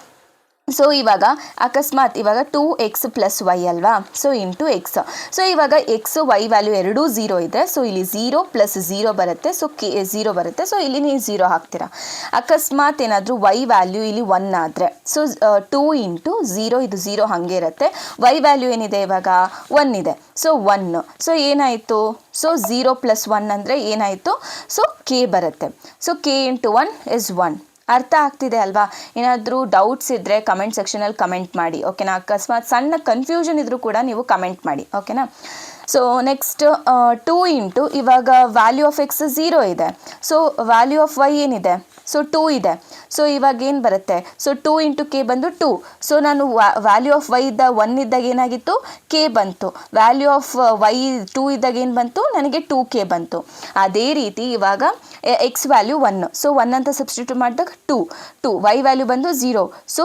ಸೊ ಇವಾಗ ಅಕಸ್ಮಾತ್ ಇವಾಗ 2x ಪ್ಲಸ್ ವೈ ಅಲ್ವಾ, ಸೊ ಇಂಟು ಎಕ್ಸ್. ಸೊ ಇವಾಗ ಎಕ್ಸ್ ವೈ ವ್ಯಾಲ್ಯೂ ಎರಡೂ ಝೀರೋ ಇದೆ, ಸೊ ಇಲ್ಲಿ 0 ಪ್ಲಸ್ 0 ಬರುತ್ತೆ, ಸೊ ಕೆ 0 ಬರುತ್ತೆ, ಸೊ ಇಲ್ಲಿ ನೀವು 0 ಹಾಕ್ತೀರಾ. ಅಕಸ್ಮಾತ್ ಏನಾದರೂ ವೈ ವ್ಯಾಲ್ಯೂ ಇಲ್ಲಿ 1 ಆದರೆ, ಸೊ 2 ಇಂಟು 0 ಇದು 0 ಹಾಗೆ ಇರುತ್ತೆ. ವೈ ವ್ಯಾಲ್ಯೂ ಏನಿದೆ ಇವಾಗ 1 ಇದೆ, ಸೊ 1. ಸೊ ಏನಾಯಿತು, ಸೊ 0 ಪ್ಲಸ್ 1 ಅಂದರೆ ಏನಾಯಿತು, ಸೊ ಕೆ ಬರುತ್ತೆ. So k into 1 is 1. ಅರ್ಥ ಆಗ್ತಿದೆ ಅಲ್ವಾ? ಏನಾದರೂ ಡೌಟ್ಸ್ ಇದ್ದರೆ ಕಮೆಂಟ್ ಸೆಕ್ಷನಲ್ಲಿ ಕಮೆಂಟ್ ಮಾಡಿ, ಓಕೆನಾ? ಅಕಸ್ಮಾತ್ ಸಣ್ಣ ಕನ್ಫ್ಯೂಷನ್ ಇದ್ದರೂ ಕೂಡ ನೀವು ಕಮೆಂಟ್ ಮಾಡಿ, ಓಕೆನಾ? ಸೊ ನೆಕ್ಸ್ಟ್ 2 ಇಂಟು ಇವಾಗ ವ್ಯಾಲ್ಯೂ ಆಫ್ ಎಕ್ಸ್ 0 ಇದೆ, ಸೊ ವ್ಯಾಲ್ಯೂ ಆಫ್ ವೈ ಏನಿದೆ, ಸೊ 2 ಇದೆ. ಸೊ ಇವಾಗ ಏನು ಬರುತ್ತೆ, ಸೊ 2 ಇಂಟು ಕೆ ಬಂದು 2. ಸೊ ನಾನು ವ್ಯಾಲ್ಯೂ ಆಫ್ ವೈ ಇದ್ದ 1 ಇದ್ದಾಗ ಏನಾಗಿತ್ತು, ಕೆ ಬಂತು. ವ್ಯಾಲ್ಯೂ ಆಫ್ ವೈ 2 ಇದ್ದಾಗ ಏನು ಬಂತು, ನನಗೆ 2k ಬಂತು. ಅದೇ ರೀತಿ ಇವಾಗ ಎಕ್ಸ್ ವ್ಯಾಲ್ಯೂ 1, ಸೊ 1 ಅಂತ ಸಬ್ಸ್ಟಿಟ್ಯೂಟ್ ಮಾಡಿದಾಗ 2, ವೈ ವ್ಯಾಲ್ಯೂ ಬಂದು 0, ಸೊ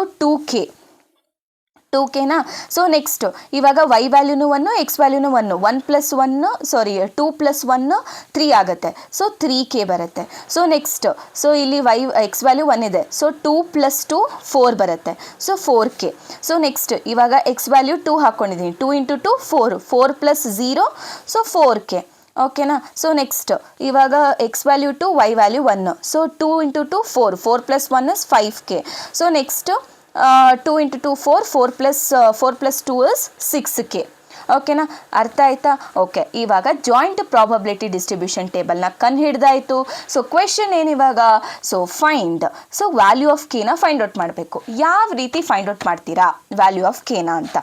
2kನಾ. ಸೊ ನೆಕ್ಸ್ಟ್ ಇವಾಗ ವೈ ವ್ಯಾಲ್ಯೂನು 1, ಎಕ್ಸ್ ವ್ಯಾಲ್ಯೂನು 1, 1 ಪ್ಲಸ್ 1 ಸಾರಿ 2 ಪ್ಲಸ್ 1 3 ಆಗುತ್ತೆ, ಸೊ 3k ಬರುತ್ತೆ. ಸೊ ನೆಕ್ಸ್ಟ್ ಸೊ ಇಲ್ಲಿ ಎಕ್ಸ್ ವ್ಯಾಲ್ಯೂ 1 ಇದೆ, ಸೊ 2 ಪ್ಲಸ್ 2 4 ಬರುತ್ತೆ, ಸೊ 4k. ಸೊ ನೆಕ್ಸ್ಟ್ ಇವಾಗ ಎಕ್ಸ್ ವ್ಯಾಲ್ಯೂ 2 ಹಾಕ್ಕೊಂಡಿದ್ದೀನಿ, 2 ಇಂಟು 2 4 ಪ್ಲಸ್ 0, ಸೊ 4k, ಓಕೆನಾ? ಸೊ ನೆಕ್ಸ್ಟ್ ಇವಾಗ x value 2, y value 1, so 2 into 2 4 plus 1 is 5k. So next 2 into 2 4 plus 2 is 6k, ಓಕೆನಾ? ಅರ್ಥ ಆಯ್ತಾ? Okay, ಇವಾಗ ಜಾಯಿಂಟ್ ಪ್ರಾಬಬಿಲಿಟಿ ಡಿಸ್ಟ್ರಿಬ್ಯೂಷನ್ ಟೇಬಲ್ನ ಕಂಡು ಹಿಡ್ದಾಯಿತು. ಸೊ ಕ್ವೆಶನ್ ಏನಿವಾಗ, so find, so value of ಕೆನ ಫೈಂಡ್ ಔಟ್ ಮಾಡಬೇಕು. ಯಾವ ರೀತಿ ಫೈಂಡ್ ಔಟ್ ಮಾಡ್ತೀರಾ ವ್ಯಾಲ್ಯೂ ಆಫ್ ಕೆನ ಅಂತ?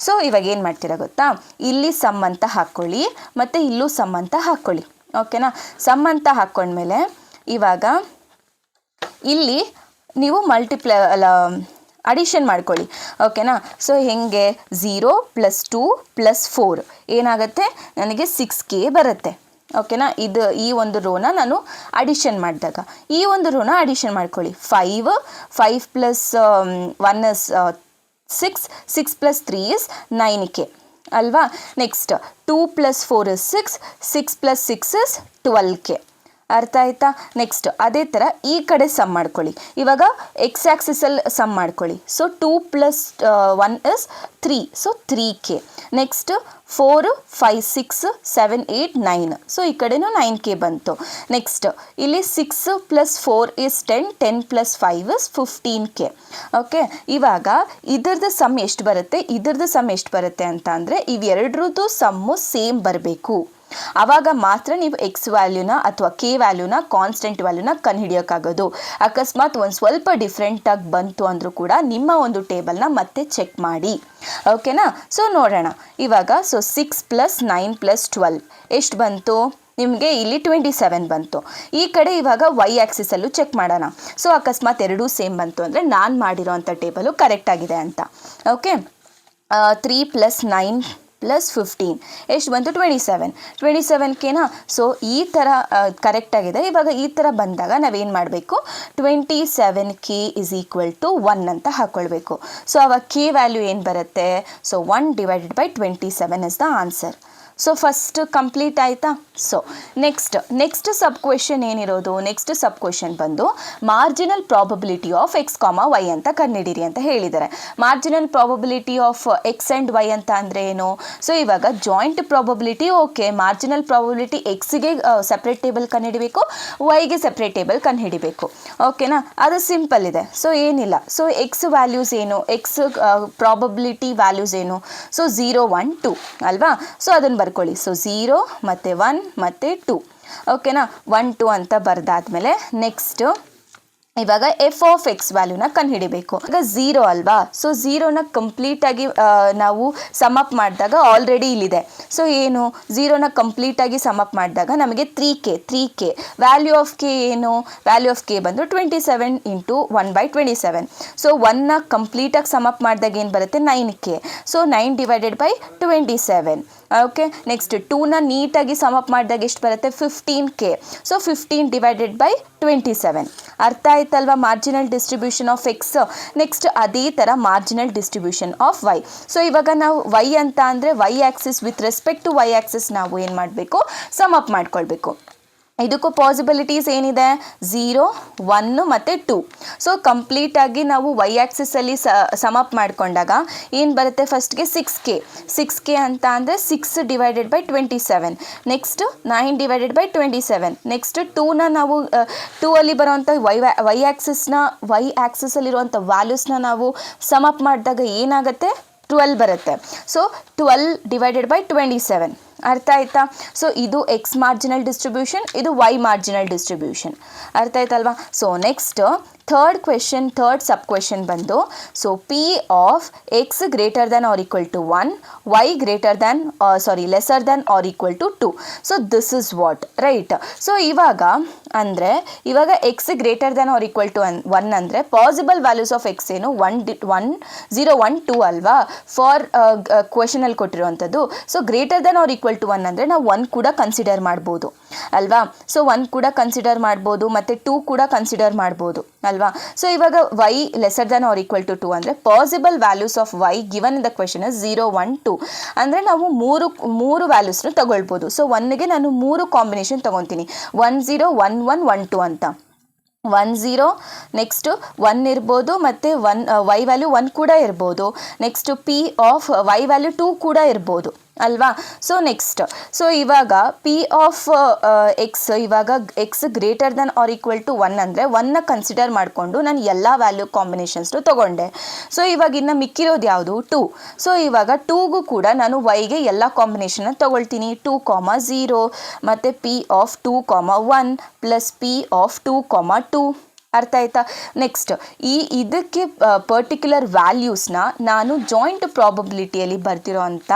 ಸೊ ಇವಾಗ ಏನು ಮಾಡ್ತೀರಾ ಗೊತ್ತಾ, ಇಲ್ಲಿ ಸಮ್ ಅಂತ ಹಾಕ್ಕೊಳ್ಳಿ, ಮತ್ತು ಇಲ್ಲೂ ಸಮ್ ಅಂತ ಹಾಕ್ಕೊಳ್ಳಿ, ಓಕೆನಾ? ಸಮ್ ಅಂತ ಹಾಕ್ಕೊಂಡ್ಮೇಲೆ ಇವಾಗ ಇಲ್ಲಿ ನೀವು ಅಡಿಷನ್ ಮಾಡ್ಕೊಳ್ಳಿ, ಓಕೆನಾ? ಸೊ ಹೆಂಗೆ, 0 ಪ್ಲಸ್ 2 ಪ್ಲಸ್ 4 ಏನಾಗುತ್ತೆ, ನನಗೆ 6k ಬರುತ್ತೆ, ಓಕೆನಾ? ಈ ಒಂದು ರೋನ ನಾನು ಅಡಿಷನ್ ಮಾಡಿದಾಗ ಈ ಒಂದು ರೋನ ಅಡಿಷನ್ ಮಾಡ್ಕೊಳ್ಳಿ. 5 plus 1 is 6 plus 3 is 9k ಅಲ್ವಾ? Next 2 plus 4 is 6 plus 6 is 12k. ಅರ್ಥ ಆಯ್ತಾ? ನೆಕ್ಸ್ಟ್ ಅದೇ ಥರ ಈ ಕಡೆ ಸಮ್ ಮಾಡ್ಕೊಳ್ಳಿ. ಇವಾಗ ಎಕ್ಸ್ ಆ್ಯಕ್ಸಿಸಲ್ಲಿ ಸಮ್ ಮಾಡ್ಕೊಳ್ಳಿ. So 2 plus 1 is 3, so 3k. Next 4 5 6 7 8 9, so ಈ ಕಡೆನೂ 9k ಬಂತು. ನೆಕ್ಸ್ಟ್ ಇಲ್ಲಿ 6 plus 4 is 10 plus 5 is 15k. Okay, ಇವಾಗ ಇದ್ರದ್ದು ಸಮ್ ಎಷ್ಟು ಬರುತ್ತೆ, ಇದ್ರದ್ದು ಸಮ್ ಎಷ್ಟು ಬರುತ್ತೆ ಅಂತ ಅಂದರೆ ಇವೆರಡ್ರದ್ದು ಸಮ್ಮು ಸೇಮ್ ಬರಬೇಕು. ಆವಾಗ ಮಾತ್ರ ನೀವು ಎಕ್ಸ್ ವ್ಯಾಲ್ಯೂನ ಅಥವಾ ಕೆ ವ್ಯಾಲ್ಯೂನ ಕಾನ್ಸ್ಟೆಂಟ್ ವ್ಯಾಲ್ಯೂನ ಕಂಡುಹಿಡಿಯೋಕ್ಕಾಗೋದು. ಅಕಸ್ಮಾತ್ ಒಂದು ಸ್ವಲ್ಪ ಡಿಫ್ರೆಂಟಾಗಿ ಬಂತು ಅಂದರೂ ಕೂಡ ನಿಮ್ಮ ಒಂದು ಟೇಬಲ್ನ ಮತ್ತೆ ಚೆಕ್ ಮಾಡಿ, ಓಕೆನಾ? ಸೊ ನೋಡೋಣ ಇವಾಗ. ಸೊ 6 ಪ್ಲಸ್ 9 ಪ್ಲಸ್ 12 ಎಷ್ಟು ಬಂತು ನಿಮಗೆ, ಇಲ್ಲಿ 27 ಬಂತು. ಈ ಕಡೆ ಇವಾಗ ವೈ ಆ್ಯಕ್ಸಿಸಲ್ಲೂ ಚೆಕ್ ಮಾಡೋಣ. ಸೊ ಅಕಸ್ಮಾತ್ ಎರಡೂ ಸೇಮ್ ಬಂತು ಅಂದರೆ ನಾನು ಮಾಡಿರೋವಂಥ ಟೇಬಲು ಕರೆಕ್ಟ್ ಆಗಿದೆ ಅಂತ. ಓಕೆ, 3 ಪ್ಲಸ್ 9 ಪ್ಲಸ್ 15 ಎಷ್ಟು ಬಂತು, 27kನಾ. ಸೊ ಈ ಥರ ಕರೆಕ್ಟಾಗಿದೆ. ಇವಾಗ ಈ ಥರ ಬಂದಾಗ ನಾವೇನು ಮಾಡಬೇಕು, 27k ಇಸ್ ಈಕ್ವಲ್ ಟು 1 ಅಂತ ಹಾಕ್ಕೊಳ್ಬೇಕು. ಸೊ ಅವಾಗ ಕೆ ವ್ಯಾಲ್ಯೂ ಏನು ಬರುತ್ತೆ, so 1 divided by 27 is the answer. So first complete ಆಯಿತಾ. ಸೊ ನೆಕ್ಸ್ಟ್ ಸಬ್ ಕ್ವೆಶನ್ ಏನಿರೋದು, ನೆಕ್ಸ್ಟ್ ಸಬ್ ಕ್ವೆಶನ್ ಬಂದು marginal probability of X comma Y ಅಂತ ಕಂಡುಹಿಡಿಯಿರಿ ಅಂತ ಹೇಳಿದ್ದಾರೆ. Marginal probability of X and Y ಅಂತ ಅಂದರೆ ಏನು? ಸೊ ಇವಾಗ joint probability okay, marginal probability ಎಕ್ಸ್ಗೆ ಸಪ್ರೇಟ್ ಟೇಬಲ್ ಕಂಡುಹಿಡಿಬೇಕು, ವೈಗೆ ಸಪ್ರೇಟ್ ಟೇಬಲ್ ಕಂಡುಹಿಡಿಬೇಕು, ಓಕೆನಾ? ಅದು ಸಿಂಪಲ್ ಇದೆ. ಸೊ ಏನಿಲ್ಲ, ಸೊ ಎಕ್ಸ್ ವ್ಯಾಲ್ಯೂಸ್ ಏನು, ಎಕ್ಸ್ ಪ್ರಾಬಬಿಲಿಟಿ ವ್ಯಾಲ್ಯೂಸ್ ಏನು, ಸೊ 0 1 2 ಅಲ್ವಾ? ಸೊ ಅದನ್ನು ಬರ್ಕೊಳ್ಳಿ. ಸೊ 0 ಮತ್ತು 1 ಮತ್ತು 2, ಓಕೆನಾ? 1 2 ಅಂತ ಬರೆದಾದ್ಮೇಲೆ ನೆಕ್ಸ್ಟ್ ಇವಾಗ ಎಫ್ ಆಫ್ ಎಕ್ಸ್ ವ್ಯಾಲ್ಯೂನ ಕಂಡುಹಿಡಿಬೇಕು. ಈಗ 0 ಅಲ್ವಾ? ಸೊ 0ನ ಕಂಪ್ಲೀಟಾಗಿ ನಾವು ಸಮಪ್ ಮಾಡಿದಾಗ ಆಲ್ರೆಡಿ ಇಲ್ಲಿದೆ. ಸೊ ಏನು, 0ನ ಕಂಪ್ಲೀಟಾಗಿ ಸಮಪ್ ಮಾಡಿದಾಗ ನಮಗೆ 3k. ವ್ಯಾಲ್ಯೂ ಆಫ್ ಕೆ ಏನು, ವ್ಯಾಲ್ಯೂ ಆಫ್ ಕೆ ಬಂದು 27 ಇಂಟು 1/27. ಸೊ 1ನ ಕಂಪ್ಲೀಟಾಗಿ ಸಮಪ್ ಮಾಡಿದಾಗ ಏನು ಬರುತ್ತೆ, 9k. So 9 divided by 27. Okay, next 2ನ ನೀಟಾಗಿ ಸಮಪ್ ಮಾಡಿದಾಗ ಎಷ್ಟು ಬರುತ್ತೆ, 15k. So 15 divided by 27. ಅರ್ಥ ಆಯ್ತಲ್ವಾ marginal distribution of X. Next ಅದೇ ಥರ marginal distribution of Y. So ಇವಾಗ ನಾವು ವೈ ಅಂತ ಅಂದರೆ Y axis with respect to Y axis ನಾವು ಏನು ಮಾಡಬೇಕು, ಸಮಪ್ ಮಾಡ್ಕೊಳ್ಬೇಕು. ಇದಕ್ಕೂ ಪಾಸಿಬಿಲಿಟೀಸ್ ಏನಿದೆ 0 1 ಮತ್ತು 2. ಸೊ ಕಂಪ್ಲೀಟಾಗಿ ನಾವು ವೈ ಆ್ಯಕ್ಸಿಸಲ್ಲಿ ಸಮಪ್ ಮಾಡಿಕೊಂಡಾಗ ಏನು ಬರುತ್ತೆ, ಫಸ್ಟ್ಗೆ 6k ಅಂತ ಅಂದರೆ 6 divided by 27, next 9 divided by 27, next 2ನ ನಾವು 2 ಅಲ್ಲಿ ಬರೋವಂಥ ವೈ ಆ್ಯಕ್ಸಿಸಲ್ಲಿರುವಂಥ ವ್ಯಾಲ್ಯೂಸ್ನ ನಾವು ಸಮಪ್ ಮಾಡಿದಾಗ ಏನಾಗುತ್ತೆ, 12 ಬರುತ್ತೆ. ಸೊ 12 ಡಿವೈಡೆಡ್ ಬೈ 27 ಅರ್ಥ ಆಯ್ತಾ. ಸೊ ಇದು ಎಕ್ಸ್ ಮಾರ್ಜಿನಲ್ ಡಿಸ್ಟ್ರಿಬ್ಯೂಷನ್, ಇದು ವೈ ಮಾರ್ಜಿನಲ್ ಡಿಸ್ಟ್ರಿಬ್ಯೂಷನ್. ಅರ್ಥ ಆಯ್ತಲ್ವಾ. So next third sub question ಬಂದು, so P of X greater than or equal to 1, Y lesser than or equal to 2. So this is what, right. So ಇವಾಗ X greater than or equal to 1 ಅಂದರೆ possible values of X ಏನು, 1 0 1 2 ಅಲ್ವಾ for ಕ್ವೆಶನಲ್ಲಿ ಕೊಟ್ಟಿರುವಂಥದ್ದು. So greater than or equal to 1 ಅಂದರೆ ನಾವು 1 ಕೂಡ consider ಮಾಡ್ಬೋದು ಅಲ್ವಾ. ಸೊ 1 ಕೂಡ ಕನ್ಸಿಡರ್ ಮಾಡ್ಬೋದು ಮತ್ತು 2 ಕೂಡ ಕನ್ಸಿಡರ್ ಮಾಡ್ಬೋದು ಅಲ್ವಾ. ಸೊ ಇವಾಗ y lesser than or equal to 2 ಅಂದರೆ possible values of y given in the question is 0 1 2 ಅಂದರೆ ನಾವು ಮೂರು ವ್ಯಾಲ್ಯೂಸ್ನ ತಗೊಳ್ಬೋದು. ಸೊ 1ಗೆ ನಾನು 3 ಕಾಂಬಿನೇಷನ್ ತೊಗೊತೀನಿ, 1 0 1 1 1 2 ಅಂತ. 1 0 ನೆಕ್ಸ್ಟು 1 ಇರ್ಬೋದು ಮತ್ತು ವೈ ವ್ಯಾಲ್ಯೂ 1 ಕೂಡ ಇರ್ಬೋದು. Next P of Y value 2 ಕೂಡ ಇರ್ಬೋದು ಅಲ್ವಾ. ಸೊ ನೆಕ್ಸ್ಟ್, ಸೊ ಇವಾಗ P of X greater than or equal to 1 ಅಂದರೆ 1ನ ಕನ್ಸಿಡರ್ ಮಾಡಿಕೊಂಡು ನಾನು ಎಲ್ಲ ವ್ಯಾಲ್ಯೂ ಕಾಂಬಿನೇಷನ್ಸ್ನು ತೊಗೊಂಡೆ. ಸೊ ಇವಾಗ ಇನ್ನು ಮಿಕ್ಕಿರೋದು ಯಾವುದು, 2. ಸೊ ಇವಾಗ 2ಗೂ ಕೂಡ ನಾನು ವೈಗೆ ಎಲ್ಲ ಕಾಂಬಿನೇಷನ್ನ ತೊಗೊಳ್ತೀನಿ, 2 0 ಮತ್ತು P of 2 1 plus P of 2 2. ಅರ್ಥ ಆಯ್ತಾ. ನೆಕ್ಸ್ಟ್ ಇದಕ್ಕೆ ಪರ್ಟಿಕ್ಯುಲರ್ ವ್ಯಾಲ್ಯೂಸ್ನ ನಾನು ಜಾಯಿಂಟ್ ಪ್ರಾಬಬಿಲಿಟಿಯಲ್ಲಿ ಬರ್ತಿರೋ ಅಂಥ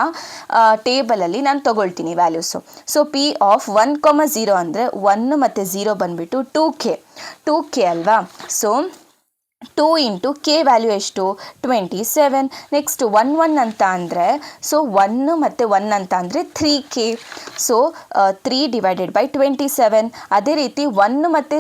ಟೇಬಲಲ್ಲಿ ನಾನು ತೊಗೊಳ್ತೀನಿ ವ್ಯಾಲ್ಯೂಸು. ಸೊ ಪಿ ಆಫ್ 1 0 ಅಂದರೆ 1 ಮತ್ತು 0 ಬಂದುಬಿಟ್ಟು 2k ಅಲ್ವಾ. ಸೊ 2 ಇಂಟು ಕೆ ವ್ಯಾಲ್ಯೂ ಎಷ್ಟು, 27. ನೆಕ್ಸ್ಟ್ 1 1 ಅಂತ ಅಂದರೆ, ಸೊ 1 ಮತ್ತು 1 ಅಂತ ಅಂದರೆ 3k. So 3 divided by 27. ಅದೇ ರೀತಿ 1 ಮತ್ತು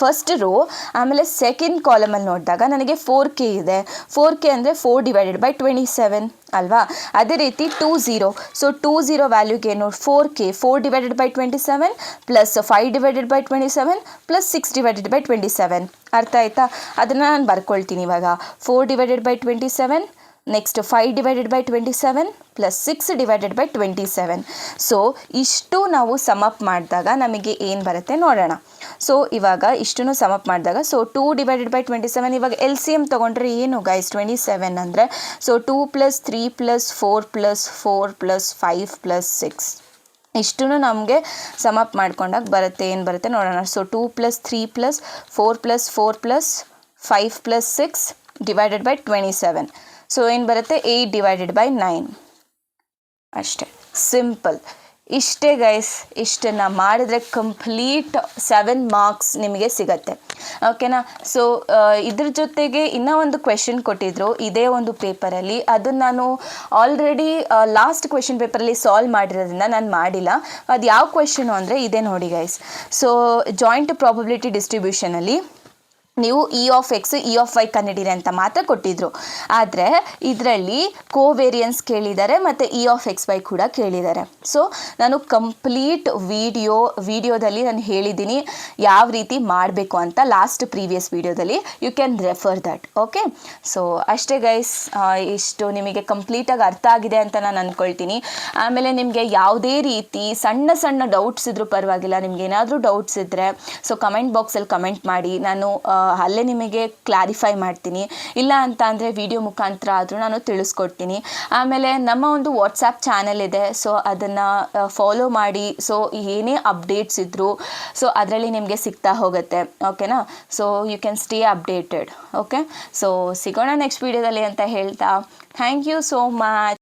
ಫಸ್ಟ್ ರೋ ಆಮೇಲೆ ಸೆಕೆಂಡ್ ಕಾಲಮಲ್ಲಿ ನೋಡಿದಾಗ ನನಗೆ 4k ಇದೆ. 4k ಅಂದರೆ 4 ಡಿವೈಡೆಡ್ ಬೈ 27 ಅಲ್ವಾ. ಅದೇ ರೀತಿ 2 0. So 2 0 ವ್ಯಾಲ್ಯೂಗೇನು 4k, 4 divided by 27 plus 5 divided by 27 plus 6 divided by 27. ಅರ್ಥ ಆಯ್ತಾ. ಅದನ್ನು ನಾನು ಬರ್ಕೊಳ್ತೀನಿ ಇವಾಗ. 4 divided by 27, next 5 divided by 27 plus 6 divided by 27. So ಇಷ್ಟು ನಾವು ಸಮಪ್ ಮಾಡಿದಾಗ ನಮಗೆ ಏನು ಬರುತ್ತೆ ನೋಡೋಣ. ಸೊ ಇವಾಗ ಇಷ್ಟನ್ನು ಸಮಪ್ ಮಾಡಿದಾಗ, ಸೊ 2 ಡಿವೈಡೆಡ್ ಬೈ 27 ಇವಾಗ ಎಲ್ ಸಿ ಎಮ್ ತೊಗೊಂಡ್ರೆ ಏನು ಗೈಸ್, 27 ಅಂದರೆ, so 2 plus 3 plus 4 plus 4 plus 5 plus 6 ಇಷ್ಟೂ ನಮಗೆ ಸಮಪ್ ಮಾಡ್ಕೊಂಡಾಗ ಬರುತ್ತೆ, ಏನು ಬರುತ್ತೆ ನೋಡೋಣ. So 2 plus 3 plus 4 plus 4 plus 5 plus 6 divided by 27. So ಏನು ಬರುತ್ತೆ 8 ಡಿವೈಡೆಡ್ ಬೈ 9 ಅಷ್ಟೇ, ಸಿಂಪಲ್. ಇಷ್ಟೇ ಗೈಸ್. ಇಷ್ಟನ್ನು ಮಾಡಿದ್ರೆ ಕಂಪ್ಲೀಟ್ 7 ಮಾರ್ಕ್ಸ್ ನಿಮಗೆ ಸಿಗತ್ತೆ, ಓಕೆನಾ. ಸೊ ಇದ್ರ ಜೊತೆಗೆ ಇನ್ನೂ ಒಂದು ಕ್ವೆಶನ್ ಕೊಟ್ಟಿದ್ರು ಇದೇ ಒಂದು ಪೇಪರಲ್ಲಿ. ಅದನ್ನು ನಾನು ಆಲ್ರೆಡಿ ಲಾಸ್ಟ್ ಕ್ವೆಶನ್ ಪೇಪರಲ್ಲಿ ಸಾಲ್ವ್ ಮಾಡಿರೋದ್ರಿಂದ ನಾನು ಮಾಡಿಲ್ಲ. ಅದು ಯಾವ ಕ್ವೆಶನು ಅಂದರೆ ಇದೇ ನೋಡಿ ಗೈಸ್. ಸೊ ಜಾಯಿಂಟ್ ಪ್ರಾಬಬಿಲಿಟಿ ಡಿಸ್ಟ್ರಿಬ್ಯೂಷನಲ್ಲಿ ನೀವು E of X E of Y ಕಂಡುಹಿಡಿಯಿರಿ ಅಂತ ಮಾತ್ರ ಕೊಟ್ಟಿದ್ರು. ಆದರೆ ಇದರಲ್ಲಿ ಕೋವೇರಿಯನ್ಸ್ ಕೇಳಿದ್ದಾರೆ ಮತ್ತು ಇ ಆಫ್ ಎಕ್ಸ್ ವೈ ಕೂಡ ಕೇಳಿದ್ದಾರೆ. ಸೊ ನಾನು ಕಂಪ್ಲೀಟ್ ವಿಡಿಯೋದಲ್ಲಿ ನಾನು ಹೇಳಿದ್ದೀನಿ ಯಾವ ರೀತಿ ಮಾಡಬೇಕು ಅಂತ, ಲಾಸ್ಟ್ ಪ್ರೀವಿಯಸ್ ವಿಡಿಯೋದಲ್ಲಿ. You can refer that, okay. So ಅಷ್ಟೇ ಗೈಸ್. ಇಷ್ಟು ನಿಮಗೆ ಕಂಪ್ಲೀಟಾಗಿ ಅರ್ಥ ಆಗಿದೆ ಅಂತ ನಾನು ಅಂದ್ಕೊಳ್ತೀನಿ. ಆಮೇಲೆ ನಿಮಗೆ ಯಾವುದೇ ರೀತಿ ಸಣ್ಣ ಸಣ್ಣ ಡೌಟ್ಸ್ ಇದ್ರೂ ಪರವಾಗಿಲ್ಲ, ನಿಮ್ಗೆ ಏನಾದರೂ ಡೌಟ್ಸ್ ಇದ್ದರೆ ಸೊ ಕಮೆಂಟ್ ಬಾಕ್ಸಲ್ಲಿ ಕಮೆಂಟ್ ಮಾಡಿ, ನಾನು ಅಲ್ಲೇ ನಿಮಗೆ ಕ್ಲಾರಿಫೈ ಮಾಡ್ತೀನಿ. ಇಲ್ಲ ಅಂತ ಅಂದರೆ ವಿಡಿಯೋ ಮುಖಾಂತರ ಆದರೂ ನಾನು ತಿಳಿಸ್ಕೊಡ್ತೀನಿ. ಆಮೇಲೆ ನಮ್ಮ ಒಂದು ವಾಟ್ಸಾಪ್ ಚಾನೆಲ್ ಇದೆ, ಸೊ ಅದನ್ನು ಫಾಲೋ ಮಾಡಿ. ಸೊ ಏನೇ ಅಪ್ಡೇಟ್ಸ್ ಇದ್ದರೂ ಸೊ ಅದರಲ್ಲಿ ನಿಮಗೆ ಸಿಗ್ತಾ ಹೋಗುತ್ತೆ, ಓಕೆನಾ. So you can stay updated, okay. So ಸಿಗೋಣ ನೆಕ್ಸ್ಟ್ ವಿಡಿಯೋದಲ್ಲಿ ಅಂತ ಹೇಳ್ತಾ, ಥ್ಯಾಂಕ್ ಯು ಸೋ ಮಚ್.